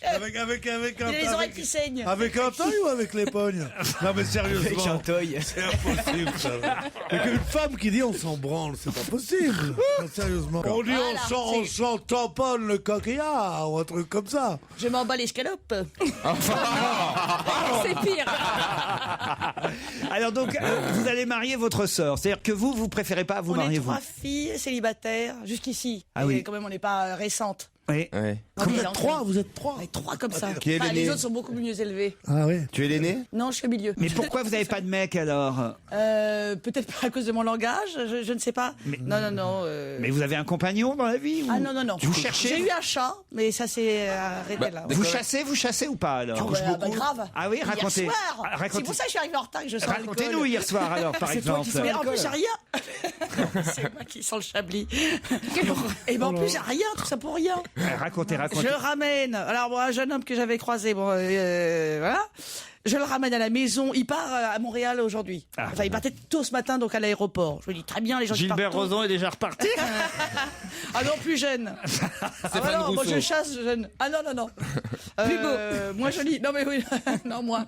Avec un Il a les oreilles qui saignent. Avec un toy ou avec les pognes? Non mais sérieusement. Avec un toy. C'est impossible ça. Et qu'une femme qui dit on s'en branle, c'est pas possible. Non, sérieusement. On dit on s'en tamponne le coquillard ou un truc comme ça. Je m'en bats l'escalope. C'est pire. Alors donc, vous allez marier votre sœur. C'est-à-dire que vous préférez pas vous On marier est vous? trois filles célibataires jusqu'ici. Ah Et oui. quand même, on n'est pas récentes. Oui. Vous êtes trois, vous êtes trois. On est trois comme ça. Qui est Enfin, l'aîné? les autres sont beaucoup mieux élevés. Ah oui. Tu es l'aîné? Non, je suis au milieu. Mais pourquoi vous n'avez pas de mec alors? Peut-être pas à cause de mon langage, je ne sais pas. Non. Mais vous avez un compagnon dans la vie ou... Ah non. Vous cherchez? J'ai eu un chat, mais ça s'est arrêté là. Vous chassez ou pas alors? Bah, grave. Ah oui, racontez. Hier soir. Ah, racontez. C'est pour ça que je suis arrivé en retard et que je sens Racontez-nous hier soir alors, par exemple. Mais en plus, j'ai rien. C'est moi qui sens le chablis. Et ben en plus, j'ai rien, tout ça pour rien. Racontez. Je ramène. Alors, bon, un jeune homme que j'avais croisé, voilà. Je le ramène à la maison. Il part à Montréal aujourd'hui. Enfin, il partait tôt ce matin, donc à l'aéroport. Je me dis très bien, les gens qui partent Gilbert tôt. Rozon est déjà reparti. Ah non, plus jeune. Stéphane non, moi Rousseau. je chasse jeune. Ah non. Plus beau. Moi joli. Non mais oui. Non moi.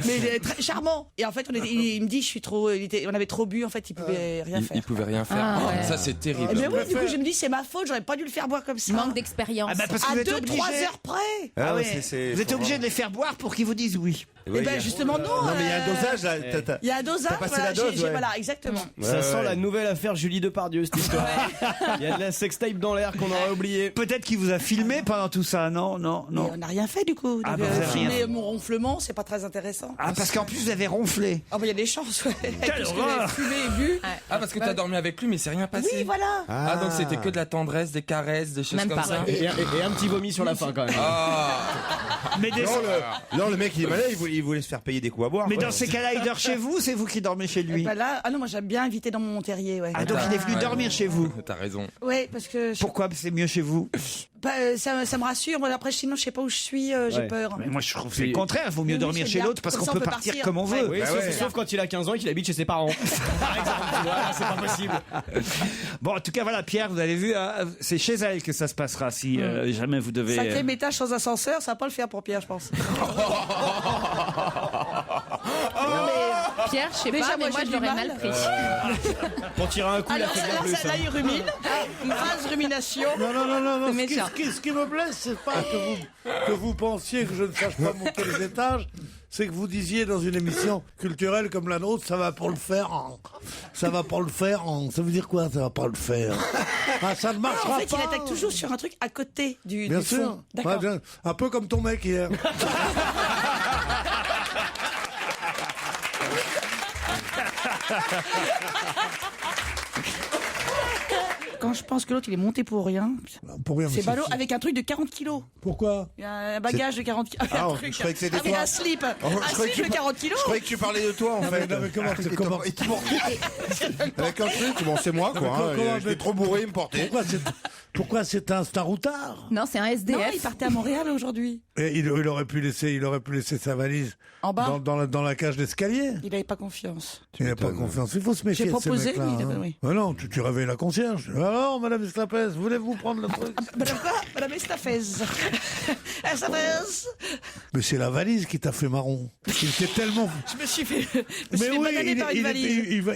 Mais il est très charmant. Et en fait, il me dit, je suis trop. On avait trop bu. En fait, il pouvait rien faire. Il pouvait rien faire. Ah, ouais. Ça, c'est terrible. Eh bien oui, du coup, je me dis, c'est ma faute. J'aurais pas dû le faire boire comme ça. Manque d'expérience. Ah bah parce que À vous êtes 2-3 obligé. heures près. Ah ouais, ouais. Vous êtes obligé de les faire boire pour qu'ils vous disent oui. Eh ben justement non. Non, mais il y a un dosage là. Il y a un dosage. T'as passé Voilà, la dose, ouais. voilà, exactement. Ça sent la nouvelle affaire Julie Depardieu, cette histoire. Il y a de la sextape dans l'air qu'on aurait oublié. Peut-être qu'il vous a filmé pendant tout ça, non? Mais on n'a rien fait du coup. Ah, Donc, bah, vous avez rien filmer fait. mon ronflement, c'est pas très intéressant. Ah, parce qu'en plus vous avez ronflé. Ah bah il y a des chances, ouais. Quelle Parce que horreur. j'ai fumé et bu. Ah, parce que t'as dormi avec lui, mais c'est rien passé. Oui, voilà. Ah, donc c'était que de la tendresse, des caresses, des choses Même comme pas. ça. Et un petit vomi sur la fin quand même. Mais, Non, le mec il est malade, il voulait se faire payer des coups à boire. mais quoi. dans ces cas-là, il dort chez vous ou c'est vous qui dormez chez lui? Bah là, ah non, moi j'aime bien inviter dans mon terrier, ouais. Ah, donc il est venu dormir chez vous. T'as raison. Ouais, parce que Pourquoi c'est mieux chez vous? ça me rassure. Moi, après, sinon, je sais pas où je suis, j'ai peur. Mais moi je trouve que c'est le contraire, il vaut mieux Oui, dormir c'est chez bien. l'autre parce Comme qu'on ça, peut on peut partir partir. comme on veut. Oui, sauf quand il a 15 ans et qu'il habite chez ses parents. Par exemple, tu vois, là, c'est pas possible. Bon, en tout cas, voilà, Pierre, vous avez vu, c'est chez elle que ça se passera si jamais vous devez. Sacré métage sans ascenseur, ça va pas le faire pour Pierre, je pense. Pierre, je sais Déjà, pas, mais moi, moi j'ai je du l'aurais mal. mal pris. Pour tirer un coup, il a Alors fait bien là, plus. là, il rumine. Une phrase rumination. Non. C'est méchant. Ce qui me plaît, c'est pas que vous pensiez que je ne sache pas monter les étages. C'est que vous disiez dans une émission culturelle comme la nôtre, ça va pas le faire. Ça va pas le faire. Ça veut dire quoi, ça va pas le faire? Ah, ça ne marchera En fait, pas. il attaque toujours sur un truc à côté du Bien du sûr. fond. D'accord. Ouais, bien. Un peu comme ton mec hier. Quand je pense que l'autre il est monté pour rien, Pour rien, mais c'est ballot avec un truc de 40 kilos. Pourquoi? Il y a un bagage de 40 kilos. Ah, je croyais que c'était toi. Un slip. Oh, je Un croyais que slip tu de 40 kilos. Je croyais que tu parlais de toi en fait. Non, mais comment Il te portait avec un truc, bon c'est moi quoi. comment- J'étais trop bourré, il me portait. Pourquoi c'est Pourquoi c'est un routard? Non, c'est un SDF. Non, il partait à Montréal aujourd'hui. Et il aurait pu laisser sa valise en bas dans la cage d'escalier. Il n'avait pas confiance. Il n'avait pas confiance. Il faut se méfier. J'ai proposé, de ces mecs-là, oui, oui. Ah non, tu réveilles la concierge. Alors, Madame Estapez, voulez-vous prendre le truc? Madame quoi? Madame Estapez. Estapez. Mais c'est la valise qui t'a fait marron. Il était tellement. Je me suis fait. Mais oui,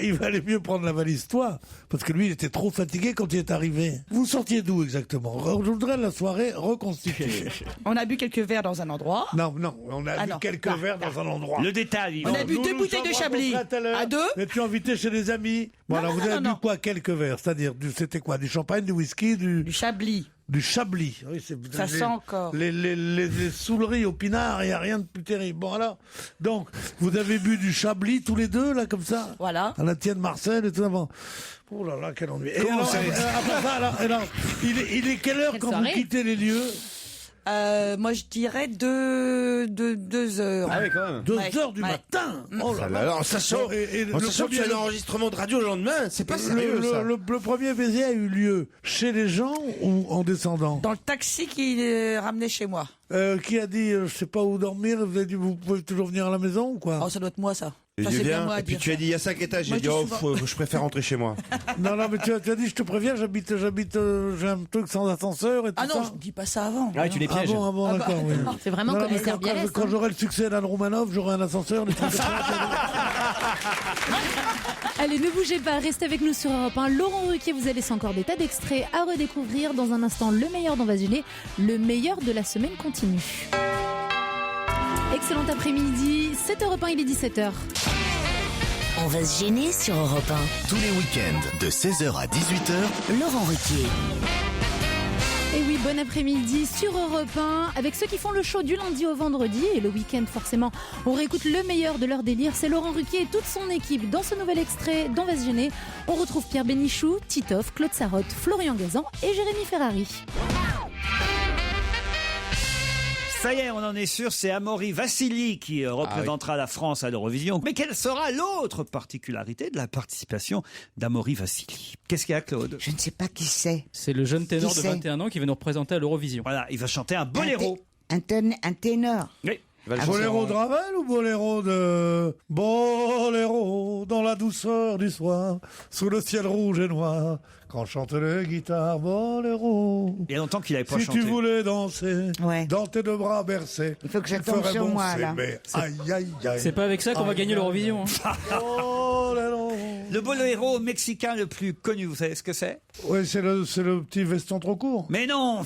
il valait mieux prendre la valise toi, parce que lui, il était trop fatigué quand il est arrivé. Vous sortiez d'où exactement? Je voudrais la soirée reconstituée. On a bu quelques verres dans un endroit. Non, on a bu quelques verres dans un endroit. Le détail. On a bu 2 bouteilles de Chablis. À 2. Et tu es invité chez des amis. Bon, alors vous avez bu quoi? Quelques verres. C'est-à-dire, c'était quoi? Du champagne, du whisky, du Chablis. Du Chablis. Oui, ça sent encore. Les souleries au pinard, il n'y a rien de plus terrible. Bon, alors, donc, vous avez bu du Chablis tous les deux, là, comme ça? Voilà. À la tienne Marcel et tout ça. Bon. Oh là là, quel ennui. Et alors, il est quelle heure quand vous quittez les lieux? Moi, je dirais 2 heures. Ah oui, quand même. 2 heures du matin. Oh là là. En sachant que tu as un enregistrement de radio le lendemain, c'est pas sérieux, ça. Le premier baiser a eu lieu chez les gens ou en descendant? Dans le taxi qui ramenait chez moi. Qui a dit, je sais pas où dormir, vous avez dit, vous pouvez toujours venir à la maison ou quoi? Oh, ça doit être moi, ça. Et puis tu as dit, il y a 5 étages, j'ai dit, je préfère rentrer chez moi. Non, mais tu as dit, je te préviens, j'habite, j'ai un truc sans ascenseur et tout ça. Ah non, je dis pas ça avant. Ah, tu les pièges. Ah bon, d'accord, oui. C'est vraiment comme les Serbiales. Quand j'aurai le succès d'Anne Romanov, j'aurai un ascenseur, des trucs de ça. Allez, ne bougez pas, restez avec nous sur Europe 1. Laurent Ruquier vous a laissé encore des tas d'extraits à redécouvrir. Dans un instant, le meilleur d'On va se gêner. Le meilleur de la semaine continue. Excellent après-midi, 7h01, il est 17h. On va se gêner sur Europe 1. Tous les week-ends de 16h à 18h. Laurent Ruquier. Et oui, bon après-midi sur Europe 1 avec ceux qui font le show du lundi au vendredi et le week-end forcément. On réécoute le meilleur de leur délire. C'est Laurent Ruquier et toute son équipe dans ce nouvel extrait d'On va se gêner. On retrouve Pierre Bénichou, Titoff, Claude Sarraute, Florian Gazan et Jérémy Ferrari. Ça y est, on en est sûr, c'est Amaury Vassili qui représentera la France à l'Eurovision. Mais quelle sera l'autre particularité de la participation d'Amaury Vassili? Qu'est-ce qu'il y a, Claude? Je ne sais pas qui c'est. C'est le jeune ténor de 21 ans qui va nous représenter à l'Eurovision. Voilà, il va chanter un boléro. Un ténor. Oui. Boléro de Ravel ou boléro de... Boléro dans la douceur du soir, sous le ciel rouge et noir, quand chante les guitares, boléro. Il y a longtemps qu'il n'avait pas chanté. Si tu voulais danser, dans tes 2 bras bercés, il faut que ça tombe sur moi, là. Aïe, aïe, aïe. C'est pas avec ça qu'on va gagner l'Eurovision. Le boléro mexicain le plus connu, vous savez ce que c'est? Oui, c'est le petit veston trop court. Mais non.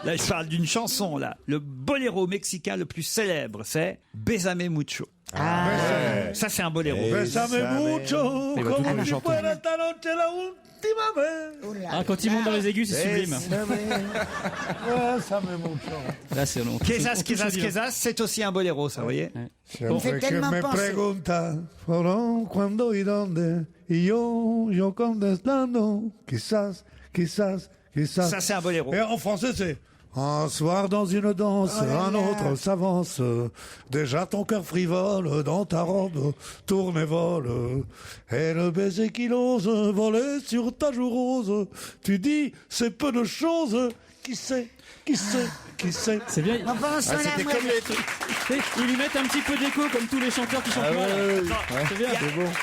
Là, je parle d'une chanson, là. Le boléro mexicain le plus célèbre, c'est Bésame Mucho. Ça, c'est un boléro. Bésame Mucho, comme si fuera esta noche la última vez. Ah, quand il monte dans les aigus, c'est sublime. Bésame Mucho. Là, c'est long. Quesas, c'est aussi un boléro, ça, vous voyez? Siempre que me pregunta cuándo y dónde, y yo contestando, quizás. Ça, c'est un boléro. Et en français, c'est un soir dans une danse, un autre s'avance. Déjà ton cœur frivole dans ta robe tourne et vole. Et le baiser qui ose voler sur ta joue rose. Tu dis, c'est peu de choses. Qui sait? C'est bien. C'était comme les trucs. Ils lui mettent un petit peu d'écho comme tous les chanteurs qui chantent mal. C'est bien.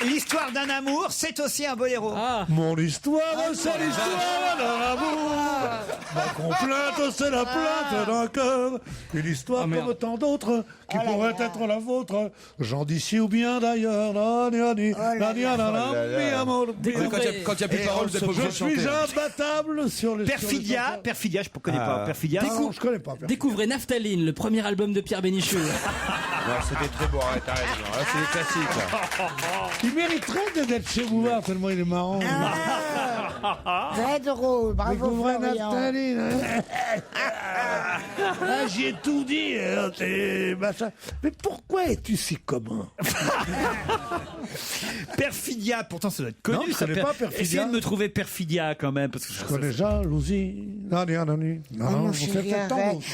L'histoire d'un amour, c'est aussi un boléro. Mon histoire, c'est l'histoire d'un amour. Ma complainte, c'est la plainte d'un cœur. Une histoire comme tant d'autres qui pourrait être la vôtre. J'en d'ici ou bien d'ailleurs. Quand il n'y a plus de paroles, vous êtes pas obligé de chanter. Je suis imbattable sur les... Perfidia, je ne connais pas. Perfidia. Je connais pas. Découvrez Naphtaline, le premier album de Pierre Bénichou. Non, c'était très beau, arrête. Là, c'est des classiques. Il mériterait d'être chez vous, tellement il est marrant. Très drôle, bravo Découvrez Florian. Naphtaline. J'y ai tout dit. Mais pourquoi es-tu si commun? Perfidia, pourtant ça doit être connu. Non, je connais pas Perfidia. Essayez de me trouver Perfidia quand même. Parce que je connais jalousie. Non,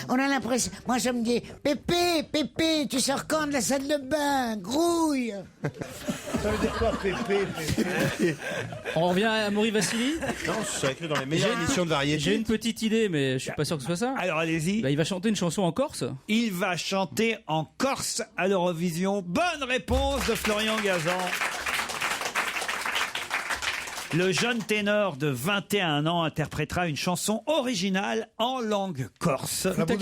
on a l'impression. Moi, je me dis, Pépé, tu sors quand de la salle de bain? Grouille. Ça veut dire quoi, Pépé? On revient à Maury Vassili. Non, c'est écrit dans les meilleures émissions de variété. J'ai une petite idée, mais je suis pas sûr que ce soit ça. Alors allez-y. Bah, il va chanter une chanson en Corse. Il va chanter en Corse à l'Eurovision. Bonne réponse de Florian Gazan. Le jeune ténor de 21 ans interprétera une chanson originale en langue corse. Fouta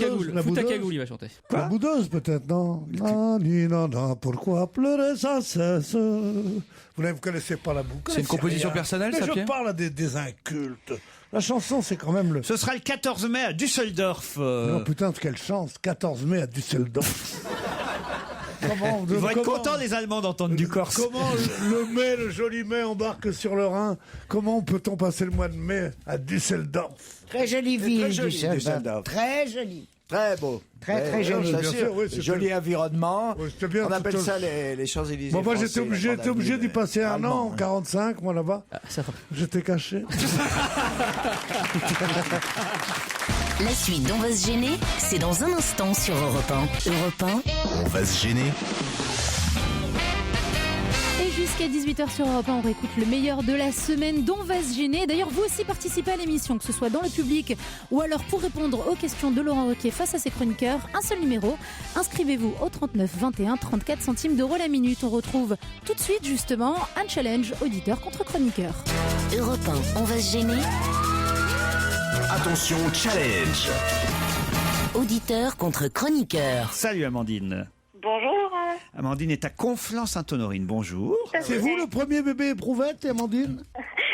Cagoule, il va chanter. La boudeuse, peut-être, non? Non, pourquoi pleurer sans cesse? Vous ne connaissez pas la boucle. C'est une composition personnelle, ça, Mais je Pierre? parle à des incultes. La chanson, c'est quand même le... Ce sera le 14 mai à Düsseldorf. Non, putain, quelle chance. 14 mai à Düsseldorf. Ils vont être contents, les Allemands, d'entendre du corse. Comment le joli mai embarque sur le Rhin? Comment peut-on passer le mois de mai à Düsseldorf? Très jolie ville, Düsseldorf. Très jolie. Très beau. Très joli. Bien sûr, joli environnement. Bien, on appelle ça les Champs-Élysées. Bon, moi, français, j'étais obligé d'y passer un an en 45, moi, là-bas. J'étais caché. La suite d'On va se gêner, c'est dans un instant sur Europe 1. Europe 1. On va se gêner. Et jusqu'à 18h sur Europe 1, on réécoute le meilleur de la semaine dont on va se gêner. D'ailleurs, vous aussi participez à l'émission, que ce soit dans le public ou alors pour répondre aux questions de Laurent Ruquier face à ses chroniqueurs. Un seul numéro. Inscrivez-vous au 39 21, 34 centimes d'euros la minute. On retrouve tout de suite, justement, un challenge auditeur contre chroniqueur. Europe 1, on va se gêner. Attention, challenge. Auditeur contre chroniqueur. Salut Amandine. Bonjour. Amandine est à Conflans-Sainte-Honorine. Bonjour. C'est vous le premier bébé éprouvette, Amandine?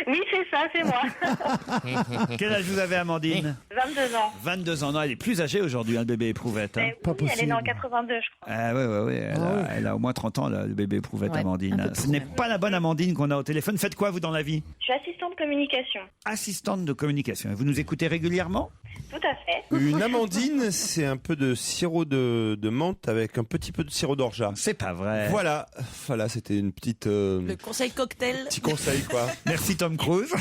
Oui, c'est ça, c'est moi. Quel âge vous avez, Amandine? 22 ans. 22 ans. Non, elle est plus âgée aujourd'hui, le bébé éprouvette. Hein. Oui, elle est née en 82, je crois. Ah ouais. Elle a au moins 30 ans, le bébé éprouvette, Ouais, Amandine. Ce n'est pas la bonne Amandine qu'on a au téléphone. Faites quoi, vous, dans la vie? Je suis assistante de communication. Assistante de communication. Et vous nous écoutez régulièrement? Tout à fait. Une amandine, c'est un peu de sirop de menthe avec un petit peu de sirop d'orgeat. C'est pas vrai. Voilà, c'était une petite... Le conseil cocktail. Petit conseil, quoi. Merci Tom Cruise.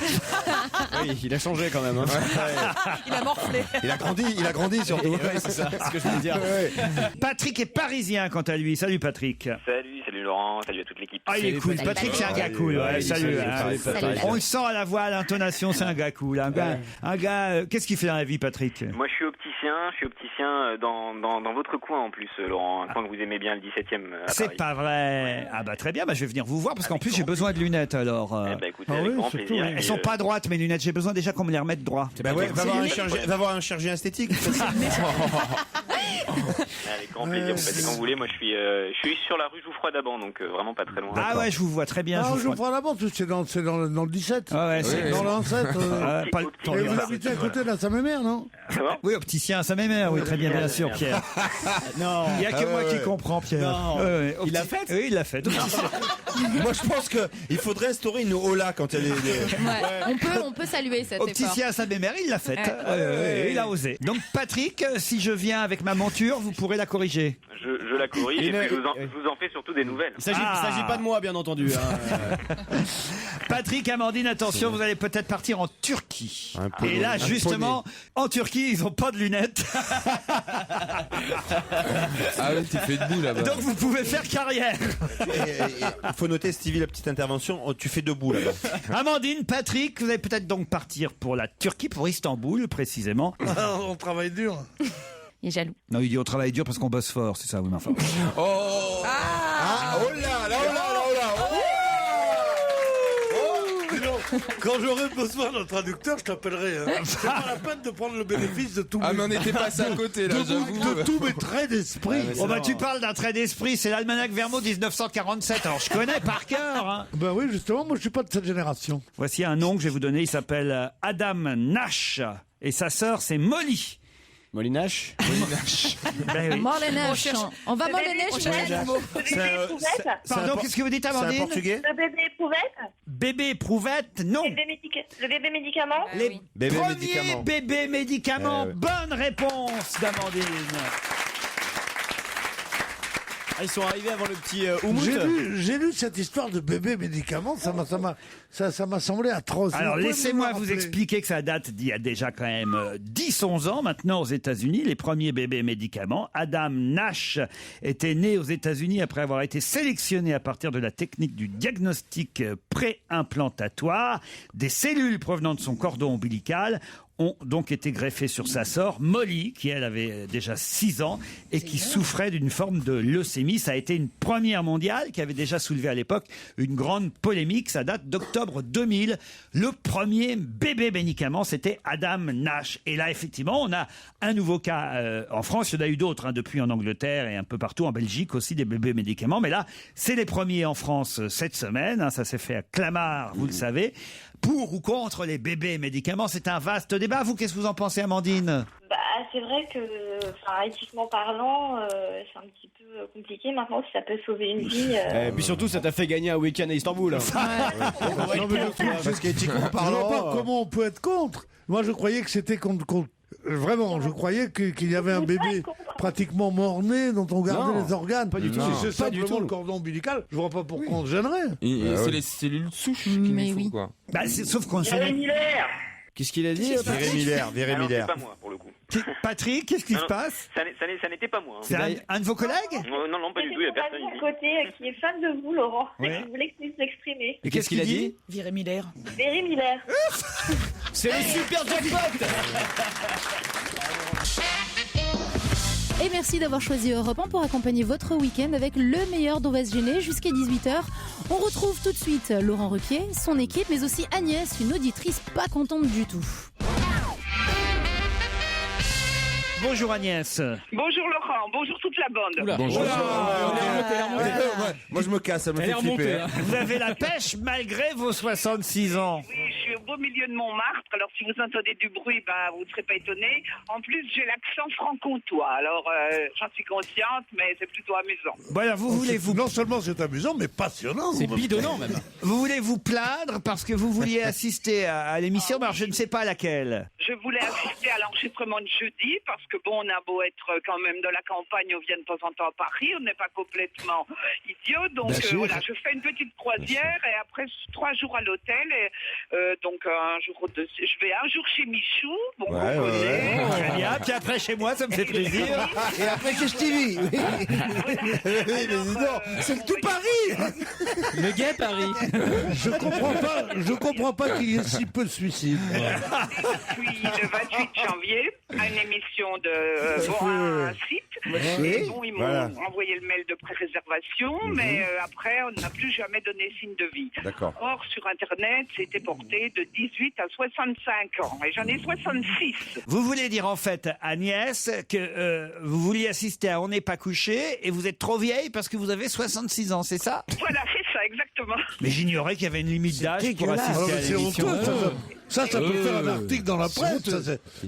Oui, il a changé quand même. Hein. Il a morflé. Il a grandi surtout. Oui, c'est ça, c'est ce que je voulais dire. Patrick est parisien, quant à lui. Salut Patrick. Salut Laurent, salut à toute l'équipe. Ah, il est cool. Salut, Patrick, c'est un gars cool. Ouais, salut. On le sent à la voix, à l'intonation, c'est un gars cool. Un gars, qu'est-ce qu'il fait dans la vie, Patrick? Moi, je suis opticien dans votre coin en plus, Laurent, un coin que vous aimez bien, le 17e. C'est pas vrai. Ah bah très bien, je vais venir vous voir parce qu'en plus j'ai besoin de lunettes alors. Écoutez, avec grand plaisir. Elles sont pas droites mes lunettes, j'ai besoin déjà qu'on me les remette droit. Va voir un chirurgien esthétique. Avec grand plaisir, vous passez quand vous voulez. Moi, je suis sur la rue Jouffroy-d'Aban, donc vraiment pas très loin. Ah ouais, je vous vois très bien. Ah, Jouffroy-d'Aban, c'est dans le 17. Ah ouais, c'est dans l'Ancêtre. Et vous habitez à côté de la Saint-Mémère, non? Oui, opticien à Saint-Mémère, oui, très bien sûr, Pierre. Non. Il n'y a que moi qui comprends, Pierre. Non. Il l'a fait? Oui, il l'a fait. Moi, je pense qu'il faudrait instaurer une Ola quand elle est... On peut saluer cet Opticien à Saint-Mémère, il l'a fait. Il a osé. Donc Patrick, si je viens avec ma monture, vous pourrez la corriger. Je la corrige et puis je vous en fais surtout des nouvelles. Il s'agit pas de moi, bien entendu. Hein. Patrick, Amandine, attention, vous allez peut-être partir en Turquie. Et là, justement, en Turquie, ils n'ont pas de lunettes. Ah ouais, tu fais debout là-bas. Donc vous pouvez faire carrière. Il faut noter, Stevie, la petite intervention. Tu fais debout là-bas. Amandine, Patrick, vous allez peut-être donc partir pour la Turquie, pour Istanbul précisément. On travaille dur. Il est jaloux. Non, il dit on travaille dur parce qu'on bosse fort, c'est ça, oui, mais enfin. Oh là. Quand j'aurai besoin d'un traducteur, je t'appellerai. C'est pas la peine de prendre le bénéfice de tout. Ah, mais on était passé à côté là, j'avoue. De tous mes traits d'esprit. Oh bah tu parles d'un trait d'esprit, c'est l'almanach Vermeau 1947. Alors je connais par cœur. Hein. Ben oui, justement, moi je suis pas de cette génération. Voici un nom que je vais vous donner. Il s'appelle Adam Nash et sa sœur c'est Molly. Molinache. Ben oui. Molenache. On va Pardon, qu'est-ce que vous dites, Amandine? C'est un portugais? Le bébé éprouvette. Bébé éprouvette, non. Le bébé médicament. Les Bébé premiers médicaments. bébés médicaments. Ouais. Bonne réponse d'Amandine. Ils sont arrivés avant le petit J'ai lu cette histoire de bébé médicament, ça m'a semblé atroce. Alors, Vous pouvez laissez-moi me vous rappeler expliquer que ça date d'il y a déjà quand même 10-11 ans maintenant aux États-Unis, les premiers bébés médicaments. Adam Nash était né aux États-Unis après avoir été sélectionné à partir de la technique du diagnostic pré-implantatoire. Des cellules provenant de son cordon ombilical ont donc été greffées sur sa sœur, Molly, qui elle avait déjà 6 ans et qui souffrait d'une forme de leucémie. Ça a été une première mondiale qui avait déjà soulevé à l'époque une grande polémique. Ça date d'octobre 2000. Le premier bébé médicament, c'était Adam Nash. Et là, effectivement, on a un nouveau cas en France. Il y en a eu d'autres depuis en Angleterre et un peu partout, en Belgique aussi, des bébés médicaments. Mais là, c'est les premiers en France cette semaine. Ça s'est fait à Clamart, vous le savez. Pour ou contre les bébés médicaments, c'est un vaste débat. Vous, qu'est-ce que vous en pensez, Amandine ? C'est vrai que, éthiquement parlant, c'est un petit peu compliqué maintenant si ça peut sauver une vie. Et puis surtout, ça t'a fait gagner un week-end à Istanbul. Non, mais le truc, Parce qu'éthiquement je vois parlant. pas comment on peut être contre. Moi, je croyais que c'était contre. Vraiment, je croyais qu'il y avait un bébé pratiquement mort-né dont on gardait les organes. Pas du tout. Si c'est Pas du simplement tout. le cordon ombilical, je vois pas pourquoi on se gênerait. C'est les cellules souches qu'il nous faut, quoi. Sauf qu'on se Miller. Qu'est-ce qu'il a dit Véry Miller. C'est pas moi, pour le coup. Patrick, qu'est-ce qui se passe ? Ça n'était pas moi. C'est un de vos collègues ? Non, pas du tout, il n'y a personne à ici. côté qui est fan de vous, Laurent, Oui. et qui voulait que tu puisses l'exprimer. Et qu'est-ce qu'il a dit Viré Miller. Véry Miller. C'est le super jackpot. Et merci d'avoir choisi Europe 1 pour accompagner votre week-end avec le meilleur d'On va se gêner jusqu'à 18h. On retrouve tout de suite Laurent Ruquier, son équipe, mais aussi Agnès, une auditrice pas contente du tout. Bonjour Agnès. Bonjour Laurent, bonjour toute la bande. Bonjour. Moi je me casse, ça me fait flipper. Vous avez la pêche malgré vos 66 ans. Oui, je suis au beau milieu de Montmartre, alors si vous entendez du bruit, vous ne serez pas étonnés. En plus, j'ai l'accent franc-comtois, alors j'en suis consciente, mais c'est plutôt amusant. Voilà, Non seulement c'est amusant, mais passionnant. C'est bidonnant même. Vous voulez vous plaindre parce que vous vouliez assister à l'émission, mais alors je ne sais pas laquelle. Je voulais assister à l'enregistrement de jeudi, parce que on a beau être quand même de la campagne, on vient de temps en temps à Paris, on n'est pas complètement idiot, donc voilà, je fais une petite croisière et après 3 jours à l'hôtel, et donc je vais un jour chez Michou, bon, Très bien, puis après chez moi, ça me fait plaisir. Et après chez Stevie. C'est le tout Paris. Le gay Paris. Je comprends pas qu'il y ait si peu de suicides. Depuis le 28 janvier, à une émission de un site. Et bon, ils m'ont envoyé le mail de pré-réservation, mais après, on n'a plus jamais donné signe de vie. D'accord. Or, sur Internet, c'était porté de 18 à 65 ans. Et j'en ai 66. Vous voulez dire en fait, Agnès, que vous vouliez assister à On n'est pas couché et vous êtes trop vieille parce que vous avez 66 ans, c'est ça ? Voilà, c'est ça, exactement. Mais j'ignorais qu'il y avait une limite d'âge pour assister à C'est l'émission. honteux, ça peut faire un article dans la presse.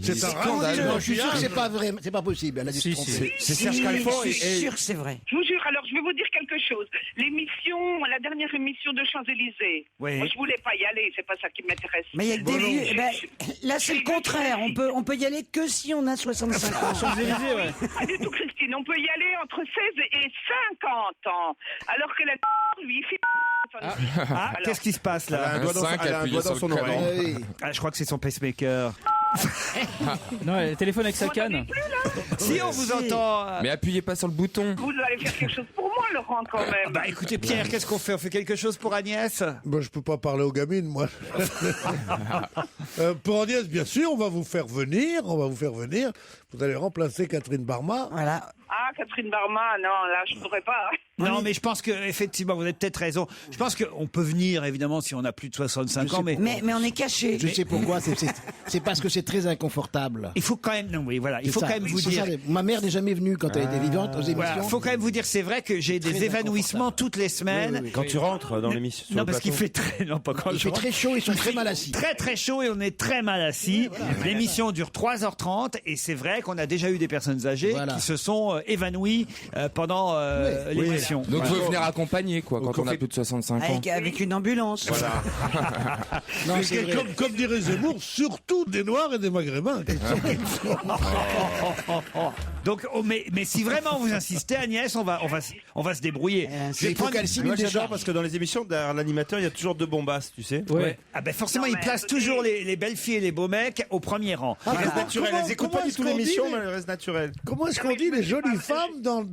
C'est un scandale. Je suis sûr que c'est pas vrai, c'est pas possible. Elle a dû se tromper. C'est Serge Calfon. Je suis sûr que c'est vrai. Je vous jure, alors je vais vous dire quelque chose. La dernière émission de Champs-Élysées, Oui. moi je voulais pas y aller, c'est pas ça qui m'intéresse. Mais il y a que des vieux. Là, c'est le contraire. On peut y aller que si on a 65 ans. Pas du tout, Christine. On peut y aller entre 16 et 50 ans. Alors que la lui, il fait... Alors, Qu'est-ce qui se passe là ? Elle a un doigt dans son oreille. Je crois que c'est son pacemaker. Non, elle téléphone avec sa canne. Si on vous entend. Mais appuyez pas sur le bouton. Vous allez faire quelque chose pour moi, Laurent, quand même. Écoutez, Pierre, qu'est-ce qu'on fait ? On fait quelque chose pour Agnès ? Je peux pas parler aux gamines, moi. Pour Agnès, bien sûr, on va vous faire venir. Vous allez remplacer Catherine Barma. Voilà. Ah, Catherine Barma, non, là, je pourrais pas. Non, mais je pense que effectivement, vous avez peut-être raison. Je pense qu'on peut venir, évidemment, si on a plus de 65 ans, mais on est caché. Je sais pourquoi. C'est parce que c'est très inconfortable. il faut quand même, il faut quand même vous dire. Ma mère n'est jamais venue quand elle était vivante aux émissions. Voilà, faut quand même vous dire, c'est vrai que j'ai des évanouissements toutes les semaines. Quand tu rentres dans l'émission. Non, parce qu'il fait très, non pas quand Il je fait rentre. très chaud, ils sont très mal assis. Très très chaud et on est très mal assis. L'émission dure 3h30 et c'est vrai qu'on a déjà eu des personnes âgées qui se sont évanoui pendant l'émission. Donc il faut venir accompagner quoi quand on a plus de 65 ans. Avec une ambulance. Voilà. Mais comme dirait Zemmour, surtout des Noirs et des Maghrébins. Donc, mais si vraiment vous insistez, Agnès, on va se débrouiller. Moi j'adore parce que dans les émissions derrière l'animateur il y a toujours deux bombasses, tu sais. Ouais. Ah ben forcément, il place toujours les belles filles et les beaux mecs au premier rang. Elles restent naturelles, elles écoutent pas du tout l'émission, mais elles restent naturelles. Comment est-ce qu'on dit les jolies femmes dans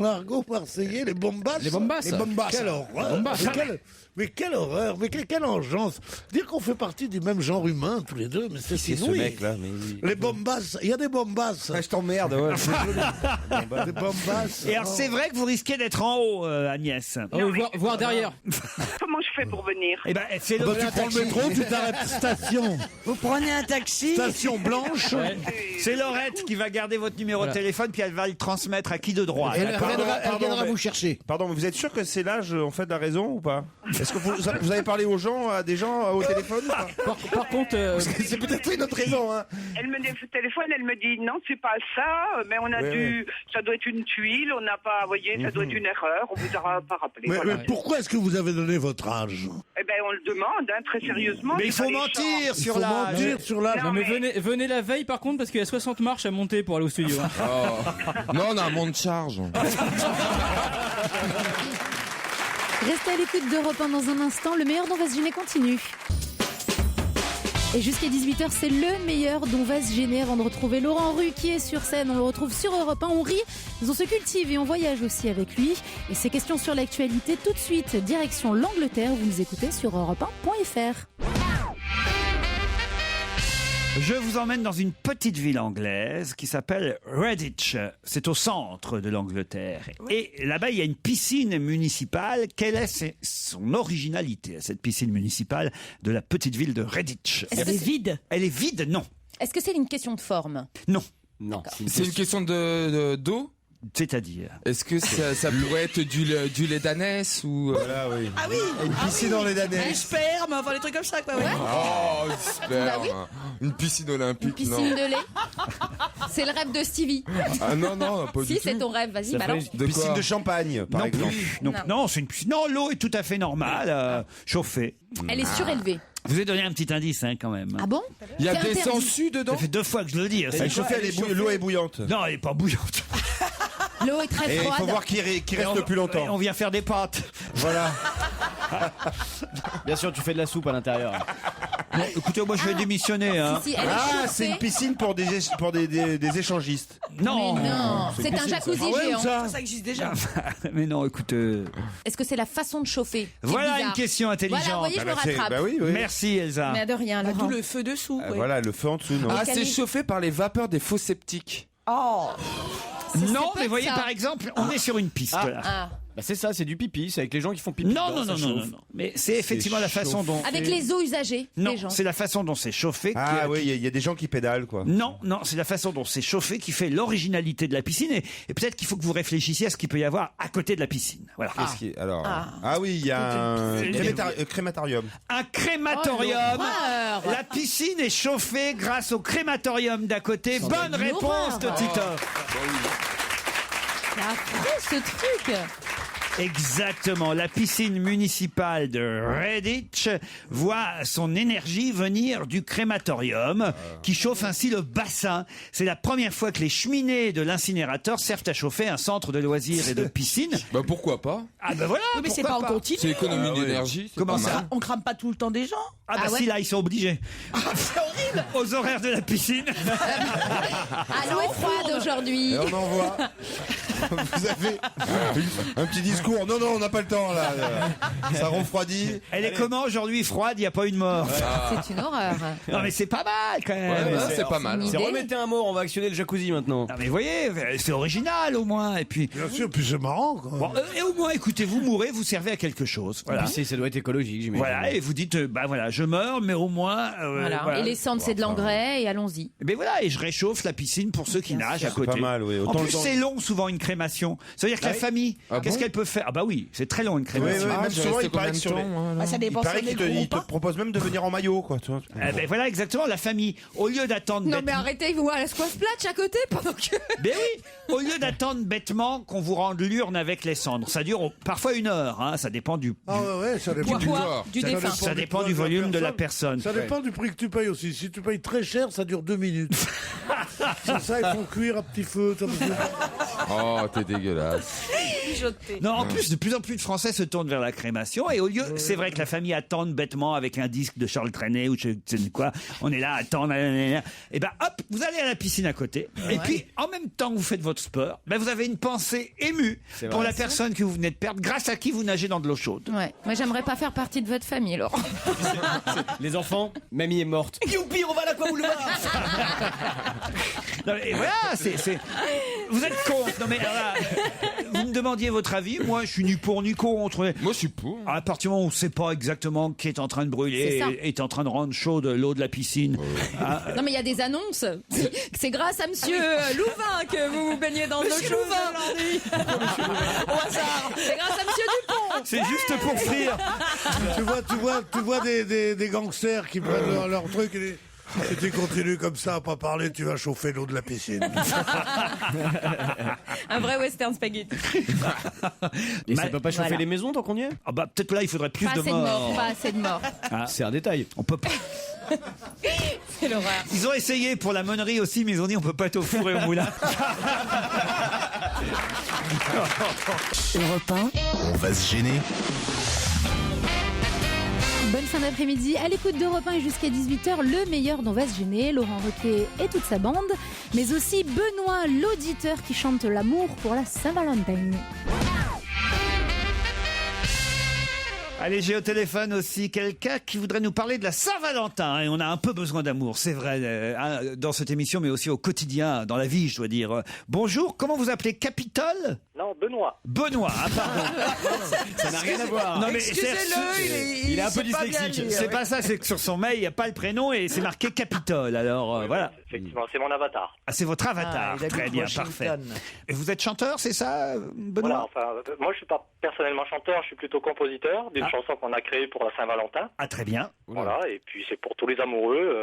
l'argot marseillais, les bombasses? Les bombasses. Les bombasses. Quelle horreur. Mais quelle horreur, mais quelle engeance. Dire qu'on fait partie du même genre humain, tous les deux, mais c'est ce inouï. mec-là, mais oui. Les bombasses, il y a des bombasses. Je t'emmerde, ouais. Des bombasses. Et alors, c'est vrai que vous risquez d'être en haut, Agnès. Voir derrière. Comment je fais pour venir? Eh ben, c'est Tu prends le métro, tu t'arrêtes station. Vous prenez un taxi. Station Blanche. C'est Laurette qui va garder votre numéro de téléphone, puis elle va le transmettre à qui de droit. Elle viendra vous chercher. Pardon, mais vous êtes sûr que c'est l'âge en fait de la raison ou pas? Est-ce que vous avez parlé aux gens, à des gens au téléphone ou pas? Par contre, c'est peut-être une autre raison. Hein. Elle me téléphone, elle me dit non, c'est pas ça, mais on a ça doit être une tuile, on n'a pas, vous voyez, ça doit être une erreur, on vous aura pas rappelé. Mais pourquoi est-ce que vous avez donné votre âge? Eh ben, on le demande, très sérieusement. Mais il faut mentir sur l'âge. Non, mais venez la veille par contre parce qu'il y a 60 marches à monter pour aller au studio. Hein. Oh. Non, on a un monde de charge. Restez à l'écoute d'Europe 1 dans un instant. Le meilleur dont va se gêner continue. Et jusqu'à 18h, c'est le meilleur dont va se gêner avant de retrouver Laurent Ruquier sur scène. On le retrouve sur Europe 1, on rit, on se cultive et on voyage aussi avec lui. Et ces questions sur l'actualité, tout de suite, direction l'Angleterre. Vous nous écoutez sur europe1.fr. Je vous emmène dans une petite ville anglaise qui s'appelle Redditch. C'est au centre de l'Angleterre. Et là-bas, il y a une piscine municipale. Quelle est son originalité, cette piscine municipale de la petite ville de Redditch? Elle est vide. Elle est vide, non. Est-ce que c'est une question de forme? Non. C'est une question d'eau? C'est-à-dire? Est-ce que ça pourrait être du lait d'ânesse ou... Voilà, oui. Ah oui. Une piscine dans les Du d'ânesse. sperme, enfin des trucs comme ça, quoi. Ouais. Oh, super. Bah oui. Une piscine olympique, Une piscine de lait. C'est le rêve de Stevie. Ah non, pas du Si, tout. c'est ton rêve, vas-y, balance. Une piscine de champagne, par exemple. Non, c'est une piscine. Non, l'eau est tout à fait normale, chauffée. Elle est surélevée. Je vous ai donné un petit indice quand même. Ah bon? Il y a C'est des interdit. sangsues dedans? Ça fait 2 fois que je le dis. Elle est chauffée, l'eau est bouillante. Non, elle n'est pas bouillante. L'eau est très Et il froide. faut voir qui reste le plus longtemps. On vient faire des pâtes. Voilà. Bien sûr, tu fais de la soupe à l'intérieur. Bon, écoutez, moi je vais démissionner. Hein. Si, elle est chauffée. C'est une piscine pour des échangistes. Non. Mais non, c'est un jacuzzi géant. Ça existe déjà. Mais non, écoutez. Est-ce que c'est la façon de chauffer? C'est Voilà bizarre. une question intelligente. Voilà, vous voyez, je me rattrape. Bah oui. Merci Elsa. Mais de rien, D'où Laurent. le feu dessous. ouais. Voilà, le feu en dessous, non. Ah, quelle c'est est- chauffé par les vapeurs des faux sceptiques. Oh. Non, peut mais être voyez ça. par exemple, on est sur une piste. là. Ah. Bah c'est ça, c'est du pipi, c'est avec les gens qui font pipi. Non, dedans, non, ça non, non, chauffe. non. Mais c'est effectivement la façon dont. Avec les eaux usagées Non, des gens. c'est la façon dont c'est chauffé. Ah qui- oui, il y a des gens qui pédalent, quoi. Non, c'est la façon dont c'est chauffé qui fait l'originalité de la piscine. Et peut-être qu'il faut que vous réfléchissiez à ce qu'il peut y avoir à côté de la piscine. Voilà. Alors, oui, il y a un crématorium. Un crématorium. Oh, l'horreur. La piscine est chauffée grâce au crématorium d'à côté. Bonne une réponse horreur. de Titoff. C'est affreux ce truc. Exactement. La piscine municipale de Redditch voit son énergie venir du crématorium qui chauffe ainsi le bassin. C'est la première fois que les cheminées de l'incinérateur servent à chauffer un centre de loisirs et de piscine. Bah pourquoi pas? Ah ben voilà. Oui, mais c'est pourquoi pas en continu. C'est économie d'énergie. c'est Comment pas ça mal. On crame pas tout le temps des gens. Ah bah Ah ouais. si, là ils sont obligés. C'est horrible. Aux horaires de la piscine. Ah, l'eau est froide aujourd'hui. Et on envoie. Vous avez un petit discours. Non, on n'a pas le temps, là. Ça refroidit. Elle est comment aujourd'hui? Froide, il n'y a pas une mort. C'est une horreur. Non mais c'est pas mal quand même. Ouais, c'est pas mal. C'est remettez un mort, on va actionner le jacuzzi maintenant. Non mais vous voyez, c'est original au moins. Et puis, Bien sûr, puis c'est marrant. Quoi. bon, et au moins, écoutez, vous mourrez, vous servez à quelque chose. Voilà. Puis ça doit être écologique, j'imagine. Voilà, et vous dites, bah voilà, je meurs, mais au moins. Voilà. Et les cendres, c'est de l'engrais et allons-y. Mais voilà, et je réchauffe la piscine pour ceux qui nagent à côté. Pas mal, oui. En Autant plus, c'est long souvent une crémation. Ça veut dire que la famille, Ah qu'est-ce bon qu'elle peut faire? faire. Ah bah oui, c'est très long une Oui, crémation. même souvent, il paraît que sur les... Ça dépend Il paraît si on est qu'il gros ou te pas. propose même de venir en maillot, quoi. Tu vois. Eh ben voilà exactement la famille. Au lieu d'attendre Non mais bêtement- arrêtez, vous à la squash platch à côté pendant que... Ben oui, au lieu d'attendre bêtement qu'on vous rende l'urne avec les cendres, ça dure parfois 1 heure, hein, ça dépend du ça dépend du défunt. Ça dépend du volume de la personne. Ça dépend du prix que tu payes aussi. Si tu payes très cher, ça dure 2 minutes. C'est ça, ils font cuire à petit feu. Oh, t'es dégueulasse. Non, en plus, de plus en plus de Français se tournent vers la crémation et au lieu, c'est vrai que la famille attend bêtement avec un disque de Charles Trenet ou je sais pas quoi, on est là à attendre, et ben hop, vous allez à la piscine à côté et puis en même temps que vous faites votre sport, ben vous avez une pensée émue C'est pour vrai. la personne que vous venez de perdre, grâce à qui vous nagez dans de l'eau chaude. Ouais, moi j'aimerais pas faire partie de votre famille, Laurent. Les enfants, mamie est morte. Youpi, on va à l'aquaboulevard. Non, et voilà, vous êtes contre. Non mais alors là, vous me demandiez votre avis. Moi, je suis ni pour ni contre. Moi, je suis pour. À partir du moment où on ne sait pas exactement qui est en train de brûler C'est ça. et est en train de rendre chaude l'eau de la piscine. Ah, Non mais il y a des annonces. C'est grâce à monsieur Louvain que vous vous baignez dans l'eau Monsieur chaude. Louvain, au hasard. C'est grâce à monsieur Dupont. c'est juste pour rire. tu vois des gangsters qui prennent leur truc et disent, si tu continues comme ça à pas parler, tu vas chauffer l'eau de la piscine. Un vrai western spaghetti. Et ça peut pas chauffer Voilà. les maisons tant qu'on y est? Ah bah peut-être là, il faudrait plus Pas de assez de morts. morts, pas assez de morts. Ah, C'est un détail. on peut pas. C'est l'horreur. Ils ont essayé pour la monnerie aussi, mais ils ont dit on peut pas être au four et au moulin. Europe 1, On va se gêner. Bonne fin d'après-midi à l'écoute d'Europe 1 et jusqu'à 18h, le meilleur dont va se gêner, Laurent Ruquier et toute sa bande, mais aussi Benoît, l'auditeur qui chante l'amour pour la Saint-Valentin. Allez, j'ai au téléphone aussi quelqu'un qui voudrait nous parler de la Saint-Valentin. Et on a un peu besoin d'amour, c'est vrai, dans cette émission, mais aussi au quotidien, dans la vie, je dois dire. Bonjour, comment vous appelez? Capitole? Non, Benoît. Benoît, ah pardon. Ça n'a rien à voir. Non, mais Excusez-le, il est un peu sait pas bien dyslexique. lire. c'est pas ça, c'est que sur son mail, il n'y a pas le prénom et c'est marqué Capitole. Alors, voilà. Effectivement, c'est mon avatar. Ah, c'est votre avatar. il habite Très bien, Washington. parfait. Et vous êtes chanteur, c'est ça, Benoît? Voilà, enfin, moi je suis pas personnellement chanteur, je suis plutôt compositeur d'une chanson qu'on a créée pour la Saint-Valentin. Ah, très bien. Voilà, et puis c'est pour tous les amoureux.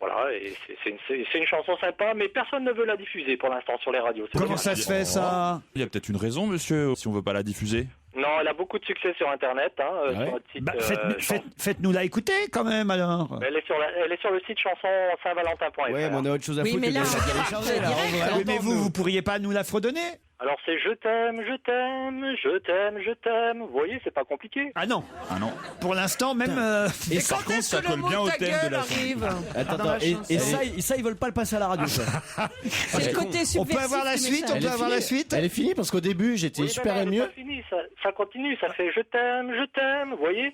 Voilà, et c'est une chanson sympa, mais personne ne veut la diffuser pour l'instant sur les radios. C'est Comment dommage. ça se fait, ça? Il y a peut-être une raison, monsieur, si on veut pas la diffuser. Non, elle a beaucoup de succès sur Internet, sur notre site. Bah, faites-nous la écouter quand même, alors. Elle est sur le site chanson saint-valentin.fr. Ouais, mais on a autre chose à Oui, foutre mais que là, de la en télécharger, là. direct, On va Oui, mais l'entendre, nous. vous pourriez pas nous la fredonner? Alors c'est je t'aime, je t'aime, je t'aime, je t'aime. Vous voyez, c'est pas compliqué. Ah non. Ah non. Pour l'instant, même. Et Par contre, ça colle bien au thème de la chanson. Attends, et ça, ils veulent pas le passer à la radio, ça. C'est le côté subversif. On peut avoir la du suite? message. On peut avoir la suite? Elle est finie parce qu'au début, j'étais Oui, super mais non, elle est ému. pas finie, ça continue, ça fait je t'aime, vous voyez.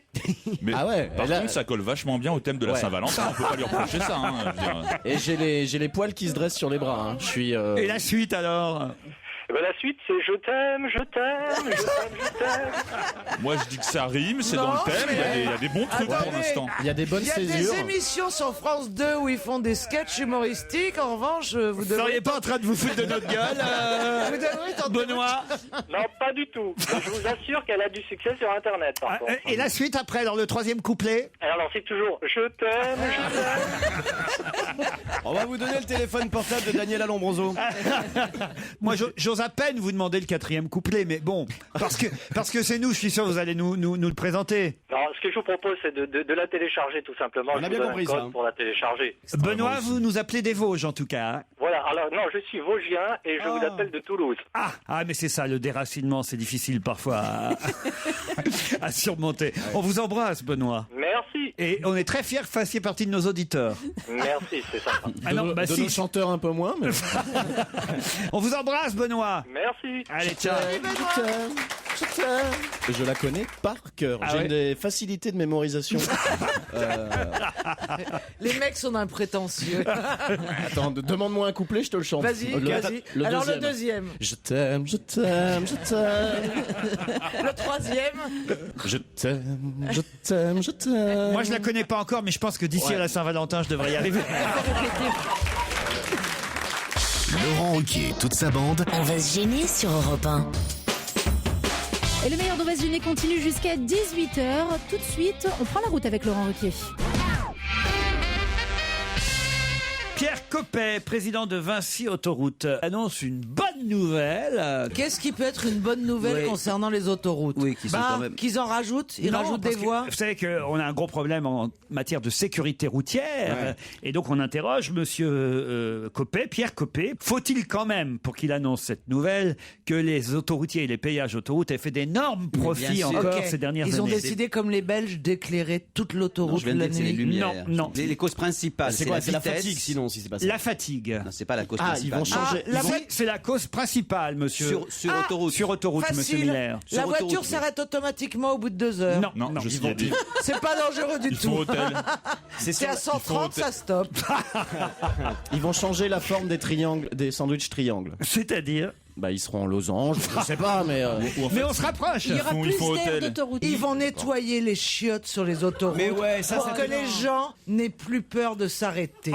Mais Ah ouais, par là- contre, ça colle vachement bien au thème de la Ouais. Saint-Valentin. On peut pas lui reprocher ça. Hein, je veux dire. Et j'ai les poils qui se dressent sur les bras. Hein. Je suis. Et la suite, alors? Et ben la suite, c'est je t'aime, je t'aime, je t'aime, je t'aime. Moi, je dis que ça rime, c'est Non, dans le thème. Il y a des bons trucs pour Attendez. l'instant. Il y a des bonnes Il y a césures. des émissions sur France 2 où ils font des sketchs humoristiques. En revanche, vous Vous devriez seriez pas en train de vous foutre de notre gueule, Vous devriez tenter Benoît? Non, pas du tout. Je vous assure qu'elle a du succès sur Internet. Par Ah, contre. Et la suite après, dans le troisième couplet? Alors c'est toujours je t'aime, je t'aime. On va vous donner le téléphone portable de Daniel Alombroso. Moi, j'ose à peine vous demander le quatrième couplet, mais bon, parce que c'est nous, je suis sûr, vous allez nous le présenter. Non, ce que je vous propose, c'est de la télécharger tout simplement. On a Je vous bien donne compris un code ça, hein. pour la télécharger. Benoît, vous nous appelez des Vosges, en tout cas. Hein. Voilà. Alors non, je suis Vosgien et je vous appelle de Toulouse. Ah, mais c'est ça, le déracinement, c'est difficile parfois à surmonter. On vous embrasse, Benoît. Merci. Et on est très fiers que vous fassiez partie de nos auditeurs. Merci, c'est sympa. Ah non, bah de si. nos chanteurs un peu moins. Mais... On vous embrasse, Benoît. Merci. Allez, ciao. Je la connais par cœur. Ah J'ai ouais des facilités de mémorisation. Les mecs sont d'un prétentieux. Attends, demande-moi un couplet, je te le chante. Vas-y, vas-y. Alors le deuxième. Je t'aime, je t'aime, je t'aime. Le troisième. Je t'aime, je t'aime, je t'aime. Moi, je la connais pas encore, mais je pense que d'ici à la Saint-Valentin, je devrais y arriver. Laurent Ruquier et toute sa bande. on va se gêner sur Europe 1. Et le meilleur d'On va se gêner continue jusqu'à 18h. Tout de suite, on prend la route avec Laurent Ruquier. Pierre Coppet, président de Vinci Autoroute, annonce une bonne nouvelle. Qu'est-ce qui peut être une bonne nouvelle concernant les autoroutes? Oui, qui sont quand même... Qu'ils en rajoutent? Ils Non, rajoutent parce des que voies? Vous savez qu'on a un gros problème en matière de sécurité routière. Et donc on interroge monsieur Coppet, Pierre Coppet. Faut-il quand même, pour qu'il annonce cette nouvelle, que les autoroutiers et les péages autoroutes aient fait d'énormes profits encore ces dernières années? Ils ont décidé, comme les Belges, d'éclairer toute l'autoroute la nuit. Non. Les causes principales, c'est quoi? C'est la fatigue, sinon, si c'est pas ça. La fatigue. Non, c'est pas la cause Ah, principale. ils vont changer. C'est la cause principale, monsieur. Sur autoroute. Sur autoroute, Facile. monsieur Miller. La voiture s'arrête automatiquement au bout de 2 heures. Non, je suis dit. C'est pas dangereux du Il tout. faut hôtel. C'est à 130, ça stoppe. Ils vont changer la forme des triangles, des sandwichs triangles. C'est-à-dire? Bah, ils seront en losange, je sais pas, mais. Mais on se rapproche. Il y aura plus d'air d'autoroute. Ils vont nettoyer les chiottes sur les autoroutes pour que les gens n'aient plus peur de s'arrêter.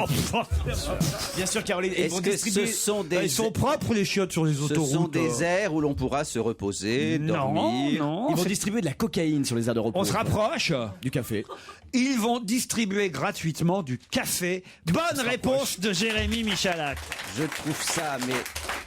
Bien sûr, Caroline. Est-ce que ce sont des... Ils sont propres, les chiottes sur les autoroutes. Ce sont des aires où l'on pourra se reposer, dormir. Non. Ils vont distribuer de la cocaïne sur les aires de repos. On se rapproche. Du café. Ils vont distribuer gratuitement du café. Bonne réponse de Jérémy Michalak. Je trouve ça, mais...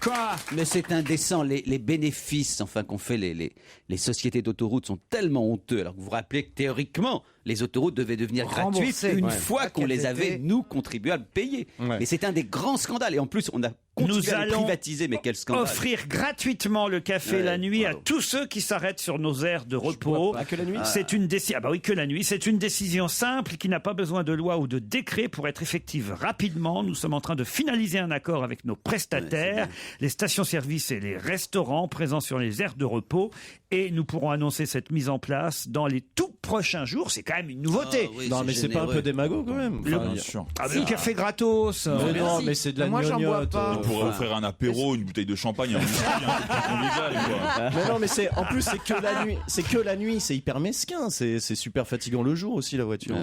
Quoi? Mais c'est indécent. Les bénéfices, enfin, qu'ont fait les sociétés d'autoroutes sont tellement honteux. Alors que vous vous rappelez que théoriquement, les autoroutes devaient devenir gratuites une fois qu'on les avait, nous, contribuables, payés. Mais c'est un des grands scandales. Et en plus, on a continué à les privatiser. Mais quel scandale. Offrir gratuitement le café la nuit à tous ceux qui s'arrêtent sur nos aires de repos. Que la nuit. C'est une décision. Ah bah oui, que la nuit. C'est une décision simple qui n'a pas besoin de loi ou de décret pour être effective rapidement. Nous sommes en train de finaliser un accord avec nos prestataires, les stations-service et les restaurants présents sur les aires de repos. Et nous pourrons annoncer cette mise en place dans les tout prochains jours. C'est quand même une nouveauté. Non, mais c'est pas un peu démago quand même. Bien sûr. Le café gratos. Mais non, mais c'est de la gnognotte. On pourrait offrir un apéro, une bouteille de champagne, un whisky, un truc convivial, quoi. Mais non, mais en plus c'est que la nuit. C'est que la nuit, c'est hyper mesquin. C'est super fatigant le jour aussi la voiture.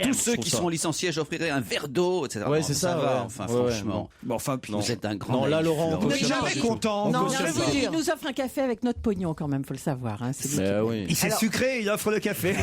Tous ceux qui sont licenciés, j'offrirai un verre d'eau, etc. Ouais, c'est ça. Va, enfin, franchement. Bon, enfin, vous êtes un grand. Non, là, Laurent, on n'est jamais content. Non, je vais vous dire, il nous offre un café avec notre pognon quand même, faut le savoir. Hein. Il s'est sucré, il offre le café.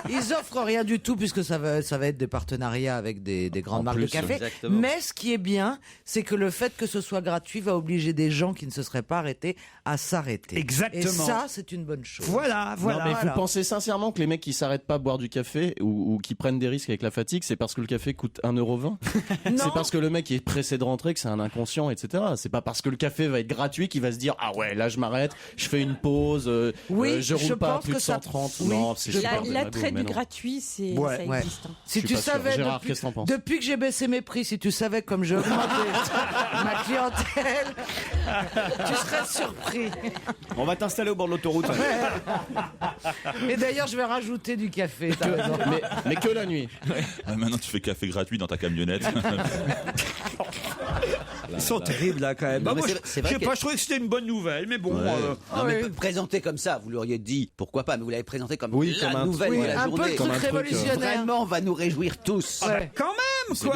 Ils offrent rien du tout puisque ça va être des partenariats avec des grandes marques de café. Exactement. Mais ce qui est bien, c'est que le fait que ce soit gratuit va obliger des gens qui ne se seraient pas arrêtés à s'arrêter. Exactement. Et ça, c'est une bonne chose. Voilà. Non, mais vous pensez sincèrement que les mecs qui s'arrêtent pas à boire du café ou qui prennent des risques avec la fatigue, c'est parce que le café coûte 1,20 €? C'est parce que le mec est pressé de rentrer, que c'est un inconscient, etc. C'est pas parce que le café va être gratuit qu'il va se dire ah ouais, là je m'arrête, je fais une pause, je roule pas à plus de 130. Non, c'est l'attrait du gratuit, ça existe. Si tu savais, Gérard, qu'est-ce que t'en penses? depuis que j'ai baissé mes prix, si tu savais comme j'ai augmenté ma clientèle, tu serais surpris. On va t'installer au bord de l'autoroute. Et d'ailleurs, je vais rajouter du café. Mais que la nuit. Maintenant, tu fais café gratuit dans ta camionnette. Ils sont terribles là quand même. Non, moi, mais je sais pas, je trouvais que c'était une bonne nouvelle, mais bon. Non, mais présenté comme ça, vous l'auriez dit, pourquoi pas, mais vous l'avez présenté comme la nouvelle de la un journée. peu le truc révolutionnaire. Vraiment, on va nous réjouir tous. Quand même, quoi.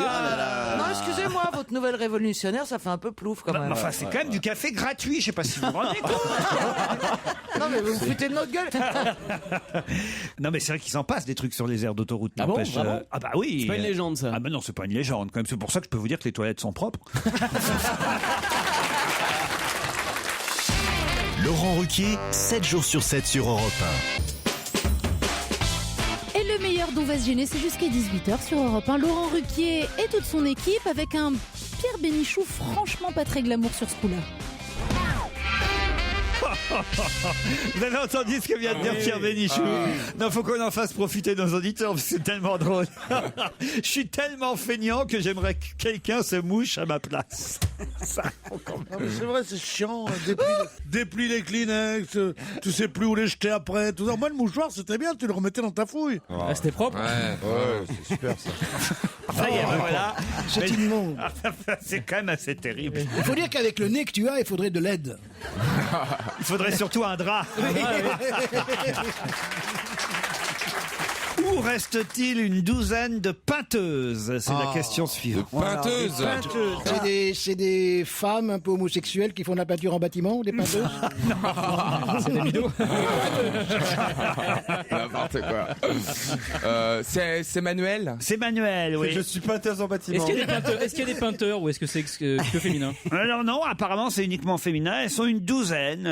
Non, excusez-moi, votre nouvelle révolutionnaire, ça fait un peu plouf quand même. Enfin, c'est quand même du café gratuit. Je sais pas si vous vous rendez compte. Non, mais vous me foutez de notre gueule. Non, mais c'est vrai qu'il s'en passe des trucs sur les aires d'autoroute. Ah bon, vraiment Ah bah oui. C'est pas une légende, ça. Ah bah non, c'est pas une légende quand même. C'est pour ça que je peux vous dire que les toilettes sont propres. Laurent Ruquier, 7 jours sur 7 sur Europe 1. Et le meilleur d'On va se gêner, c'est jusqu'à 18h sur Europe 1. Laurent Ruquier et toute son équipe avec un Pierre Bénichou franchement pas très glamour sur ce coup-là. Vous avez entendu ce que vient de dire Pierre Bénichou? Non, faut qu'on en fasse profiter nos auditeurs, parce que c'est tellement drôle. Je suis tellement feignant que j'aimerais que quelqu'un se mouche à ma place. Ça, c'est vrai, c'est chiant. Déplie les Kleenex, tu sais plus où les jeter après. Tout ça. Moi, le mouchoir, c'était bien, tu le remettais dans ta fouille. C'était propre. Ouais, c'est super ça. voilà. C'est immonde. C'est quand même assez terrible. Il faut dire qu'avec le nez que tu as, il faudrait de l'aide. Il faudrait surtout un drap. Où Où reste-t-il une douzaine de peinteuses? C'est la question suivante. Peinteuses. C'est des femmes un peu homosexuelles qui font de la peinture en bâtiment, des peinteuses. C'est des midos. N'importe quoi. C'est Manuel. C'est Manuel, oui. Je suis peinteuse en bâtiment. Est-ce qu'il y a des peinteurs ou est-ce que c'est que féminin? Alors non, apparemment c'est uniquement féminin. Elles sont une douzaine.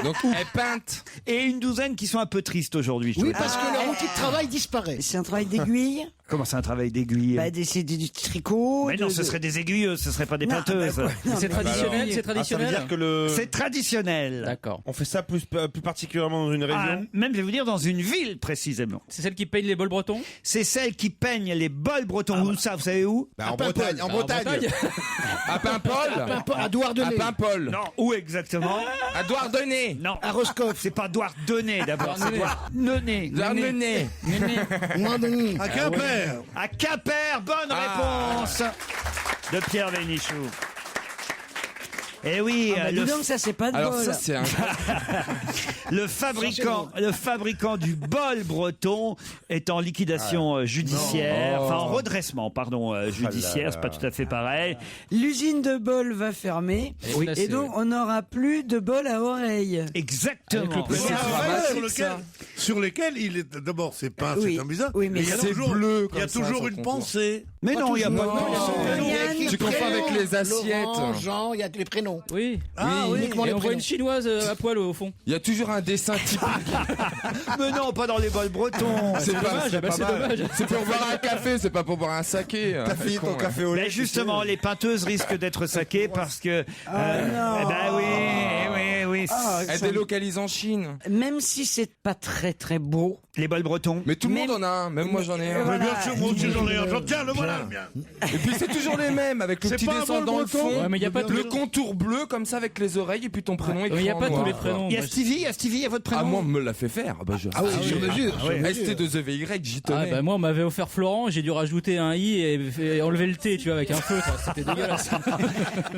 Donc elles peintent. Et une douzaine qui sont un peu tristes aujourd'hui. Oui, parce que leur outil de travail disparaît. C'est un travail d'aiguille. Comment c'est un travail d'aiguille? C'est du tricot. Mais non, ce seraient des aiguilleuses, ce seraient pas des peinteuses. C'est traditionnel, c'est traditionnel. Ça veut dire que C'est traditionnel. D'accord. on fait ça plus particulièrement dans une région. Même, je vais vous dire, dans une ville précisément. C'est celle qui peigne les bols bretons? C'est celle qui peigne les bols bretons. Où ça, vous savez où? En Bretagne. En Bretagne. À Paimpol. À Douarnenez. À Paimpol. Non, où exactement? À Douarnenez. Non. À Roscoff. C'est pas Douarnenez d'abord, c'est Douarnenez. Douarnenez. À Quimper. À Quimper, bonne réponse de Pierre Bénichou. Eh oui, Dis donc, ça c'est pas de Alors bol. ça c'est un... le fabricant du bol breton est en liquidation judiciaire, enfin en redressement, judiciaire, c'est pas tout à fait pareil. L'usine de bol va fermer et donc on n'aura plus de bol à oreille. Exactement. Sur lesquels il est d'abord c'est peint, Oui. c'est un bizarre. Oui, mais il y a c'est toujours, bleu il y a comme ça, toujours sur une ton pensée. Mais non, il n'y a pas Yann, Tu confonds avec les assiettes. Laurent, Jean, il y a les prénoms. Oui. Uniquement Et les on voit prénoms. une chinoise à poil au fond. Il y a toujours un dessin typique. Mais non, pas dans les bols bretons. C'est dommage, pas c'est mal. dommage. C'est pour boire un café, c'est pas pour boire un saké. Ta fille, ton café au lait. Mais justement, les peinteuses risquent d'être saquées parce que. non. Eh ben oui. Elle délocalise en Chine. même si c'est pas très très beau. Les bols bretons. Mais tout le monde en a un, même moi j'en ai un. Mais bien sûr, moi aussi j'en ai un. Tiens, le voilà le mien. Et puis c'est toujours les mêmes, avec le C'est petit pas un descendant bol le fond. breton Ouais, mais il y a pas Le contour bleu comme ça avec les oreilles et puis ton prénom écrit Il n'y a en pas tous noir. les prénoms. Il y a Stevie, il y a votre prénom. Ah, moi on me l'a fait faire. Bah, Ah oui, sur mesure. ST2EVY, j'y tenais. Moi, on m'avait offert Florent, j'ai dû rajouter un i et enlever le t, tu vois, avec un feutre. C'était dégueulasse.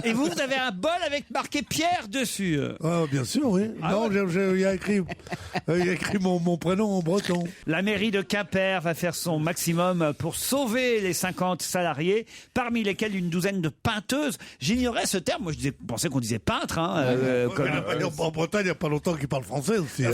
Et vous avez un bol avec marqué Pierre dessus. Ah, bien sûr, oui. Non, il y a écrit mon prénom en breton. La mairie de Quimper va faire son maximum pour sauver les 50 salariés, parmi lesquels une douzaine de peinteuses. J'ignorais ce terme. Moi, je pensais qu'on disait peintre. En Bretagne, il n'y a pas longtemps qu'ils parlent français aussi.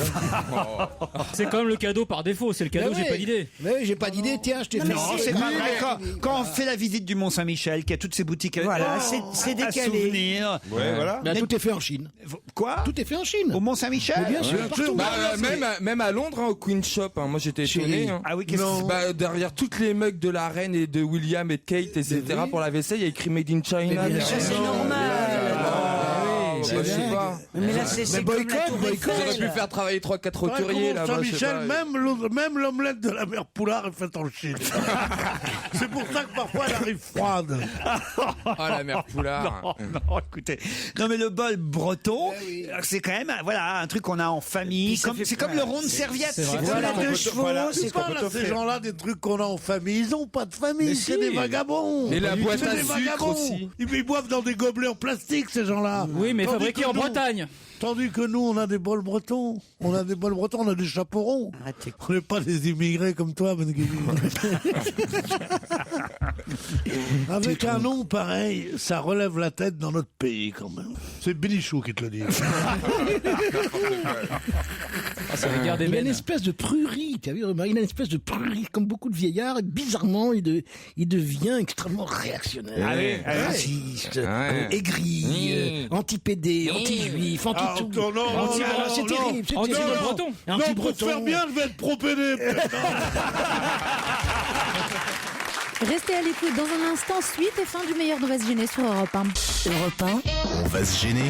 C'est quand même le cadeau par défaut. C'est le cadeau, j'ai pas d'idée. Mais oui, j'ai pas d'idée. Tiens, je t'ai fait. Non, c'est pas vrai. Quand on fait la visite du Mont-Saint-Michel, qui a toutes ces boutiques Voilà, c'est décalé. à souvenirs. Ouais, voilà. Mais tout est fait en Chine. Quoi? Tout est fait en Chine. Au Mont-Saint-Michel? Mais bien sûr, partout. Même à Londres, au Queen Shop, moi j'étais étonné. Ah oui, qu'est-ce que derrière toutes les mugs de la reine et de William et de Kate, etc., pour la vaisselle, il y a écrit Made in China. Ça c'est normal. Je sais pas. Mais là c'est comme la Tour Eiffel. J'aurais pu faire travailler 3-4 roturiers là-bas. Saint-Michel, même l'omelette de la mère Poulard est faite en Chine. C'est pour ça que parfois elle arrive froide. Ah, la mère Poulard. Non, écoutez. Non, mais le bol breton, c'est quand même, un truc qu'on a en famille. C'est comme le rond de serviette. C'est comme la deux chevaux. C'est pas là, ces gens-là, des trucs qu'on a en famille. Ils ont pas de famille, c'est des vagabonds. Et la boîte à des sucre vagabonds. aussi. Ils boivent dans des gobelets en plastique, ces gens-là. Oui, mais Tandis fabriqué que en nous- Bretagne. Tandis que nous, on a des bols bretons. On a des chaperons. On n'est pas des immigrés comme toi, Ben Guigui. Avec un nom pareil, ça relève la tête dans notre pays quand même. C'est Bénichou qui te le dit. Il a une espèce de prurie, tu as vu, remarqué, il a une espèce de prurie, comme beaucoup de vieillards, et bizarrement, il devient extrêmement réactionnaire, raciste, aigri, anti-PD, anti-juif, anti-tout. C'est terrible, c'est Anti-breton. Non, pour faire bien, je vais être pro-PD. Restez à l'écoute dans un instant. Suite et fin du meilleur d'On va se gêner sur Europe 1. Europe 1. On va se gêner.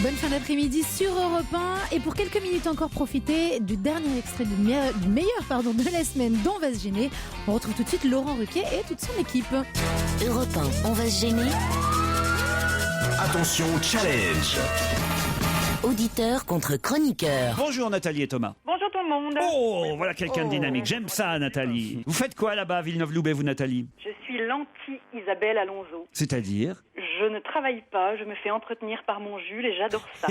Bonne fin d'après-midi sur Europe 1. Et pour quelques minutes encore, profitez du dernier extrait du meilleur de la semaine dont On va se gêner. On retrouve tout de suite Laurent Ruquier et toute son équipe. Europe 1. On va se gêner. Attention, challenge. Auditeur contre chroniqueur. Bonjour Nathalie et Thomas. Bonjour tout le monde. Oh, voilà quelqu'un de dynamique. J'aime ça, Nathalie. Vous faites quoi là-bas à Villeneuve-Loubet, vous, Nathalie? Je suis l'anti-Isabelle Alonso. C'est-à-dire? Je ne travaille pas, je me fais entretenir par mon Jules et j'adore ça.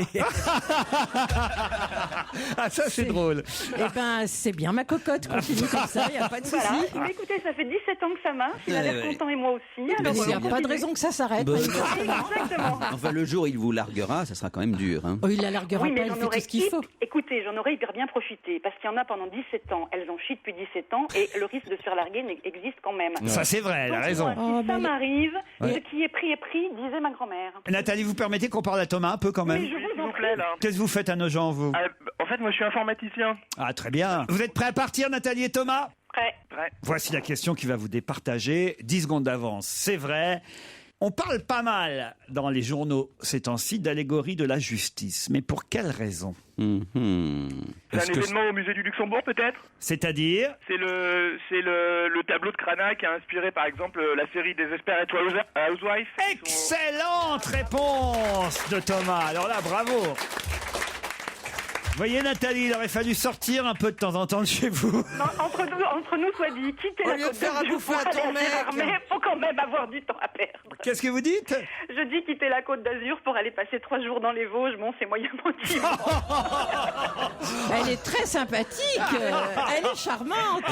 Ah, ça, c'est drôle. Eh ben, c'est bien, ma cocotte. Continue comme ça, il n'y a pas de souci. Voilà. Mais écoutez, ça fait 17 ans que ça marche. Il a l'air content et moi aussi. Alors, il n'y a pas de raison que ça s'arrête. Bon. Exactement. Enfin, le jour où il vous larguera, ça sera quand même dur. Hein. Oh, il la larguera Oui, pas, mais il j'en fait aurais tout ce qu'il faut. Écoutez, j'en aurais hyper bien profité parce qu'il y en a pendant 17 ans. Elles en chient depuis 17 ans et le risque de se faire larguer existe quand même. Ça, c'est vrai, elle a raison. Si ça m'arrive, ce qui est pris est pris, disait ma grand-mère. Nathalie, vous permettez qu'on parle à Thomas un peu quand même? Mais je vous en prie. Qu'est-ce que vous faites à nos gens, vous? En fait, moi, je suis informaticien. Ah, très bien. Vous êtes prêts à partir, Nathalie et Thomas? Prêt. Voici la question qui va vous départager. 10 secondes d'avance, c'est vrai. On parle pas mal dans les journaux ces temps-ci d'allégorie de la justice. Mais pour quelle raison? C'est un événement au musée du Luxembourg, peut-être? C'est-à-dire? C'est le tableau de Cranach qui a inspiré, par exemple, la série Desperate Housewives. Excellente réponse de Thomas. Alors là, bravo. Vous voyez, Nathalie, il aurait fallu sortir un peu de temps en temps de chez vous. Non, entre nous, soit dit, quitter la Côte d'Azur pour aller à Gérardmer, faut quand même avoir du temps à perdre. Qu'est-ce que vous dites? Je dis quitter la Côte d'Azur pour aller passer 3 jours dans les Vosges. Bon, c'est moyen motivant. Elle est très sympathique. Elle est charmante.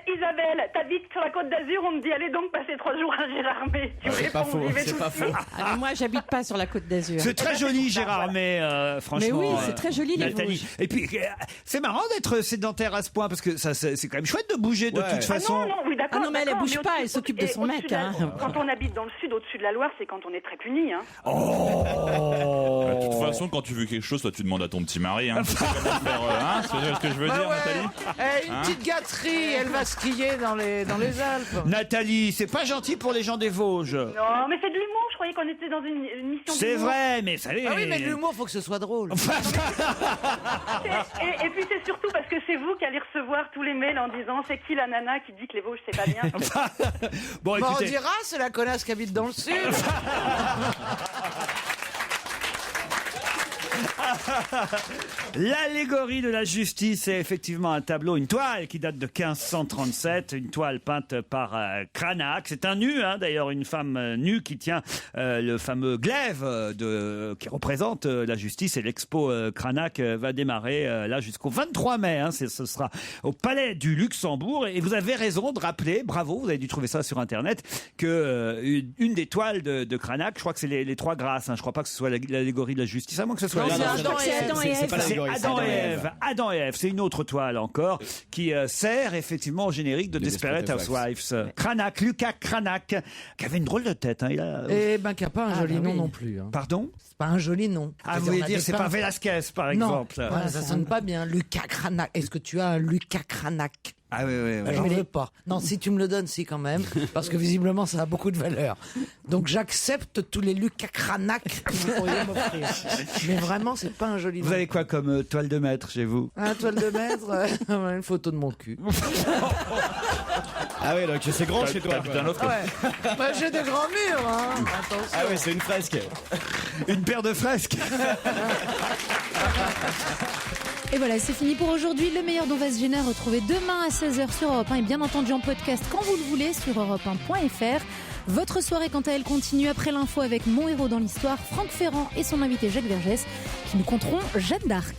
Isabelle, t'habites sur la Côte d'Azur, on me dit allez donc passer 3 jours à Gérardmer. C'est pas faux, c'est pas faux. Moi, j'habite pas sur la Côte d'Azur. C'est très joli, Gérardmer, franchement. Mais oui, c'est très joli, les Nathalie. Vosges. Et puis, c'est marrant d'être sédentaire à ce point, parce que ça, c'est quand même chouette de bouger de toute façon. Oui, d'accord. Ah non, mais elle bouge pas, elle s'occupe de son mec. Quand on habite dans le sud, au-dessus de la Loire, c'est quand on est très puni. Hein. De toute façon, quand tu veux quelque chose, toi, tu demandes à ton petit mari. Hein. C'est ce que je veux dire, Nathalie. Une petite gâterie, elle va skier dans les Alpes. Nathalie, c'est pas gentil pour les gens des Vosges. Non, mais c'est de l'humour. Je croyais qu'on était dans une mission d'humour. C'est vrai, mais ça Ah oui, mais l'humour, faut que ce soit drôle. Et puis c'est surtout parce que c'est vous qui allez recevoir tous les mails en disant c'est qui la nana qui dit que les Vosges c'est pas bien. Bon, On écoutez. dira, c'est la connasse qui habite dans le sud. L'allégorie de la justice, c'est effectivement un tableau, une toile qui date de 1537, une toile peinte par Cranach. C'est un nu, d'ailleurs, une femme nue qui tient le fameux glaive qui représente la justice. Et l'expo Cranach va démarrer là jusqu'au 23 mai. Ce sera au Palais du Luxembourg. Et vous avez raison de rappeler, bravo, vous avez dû trouver ça sur Internet, que une des toiles de Cranach, je crois que c'est les 3 grâces. Je crois pas que ce soit l'allégorie de la justice, à moins que ce soit Adam et Ève, c'est une autre toile encore qui sert effectivement au générique de Desperate Housewives. Cranach, Lucas Cranach, qui avait une drôle de tête. Qui a pas un joli nom non plus. Pardon? C'est pas un joli nom. Ah, vous voulez dire c'est pas Velasquez, par exemple? Non, ça sonne pas bien. Lucas Cranach. Est-ce que tu as un Lucas Cranach? Ah oui. J'en veux pas. Non, si tu me le donnes, si quand même, parce que visiblement ça a beaucoup de valeur. Donc j'accepte tous les Lucas Cranach que vous pourriez m'offrir. Mais vraiment, c'est pas un joli nom. Vous avez quoi comme toile de maître chez vous? Toile de maître, une photo de mon cul. Ah ouais, donc c'est grand chez toi. Un autre. Bah, j'ai des grands murs, Attention. Ah ouais, c'est une fresque. Une paire de fresques. Et voilà, c'est fini pour aujourd'hui. Le meilleur d'On va se gêner, retrouvé demain à 16h sur Europe 1 et bien entendu en podcast quand vous le voulez sur europe1.fr. Votre soirée, quant à elle, continue après l'info avec mon héros dans l'histoire, Franck Ferrand et son invité Jacques Vergès, qui nous conteront Jeanne d'Arc.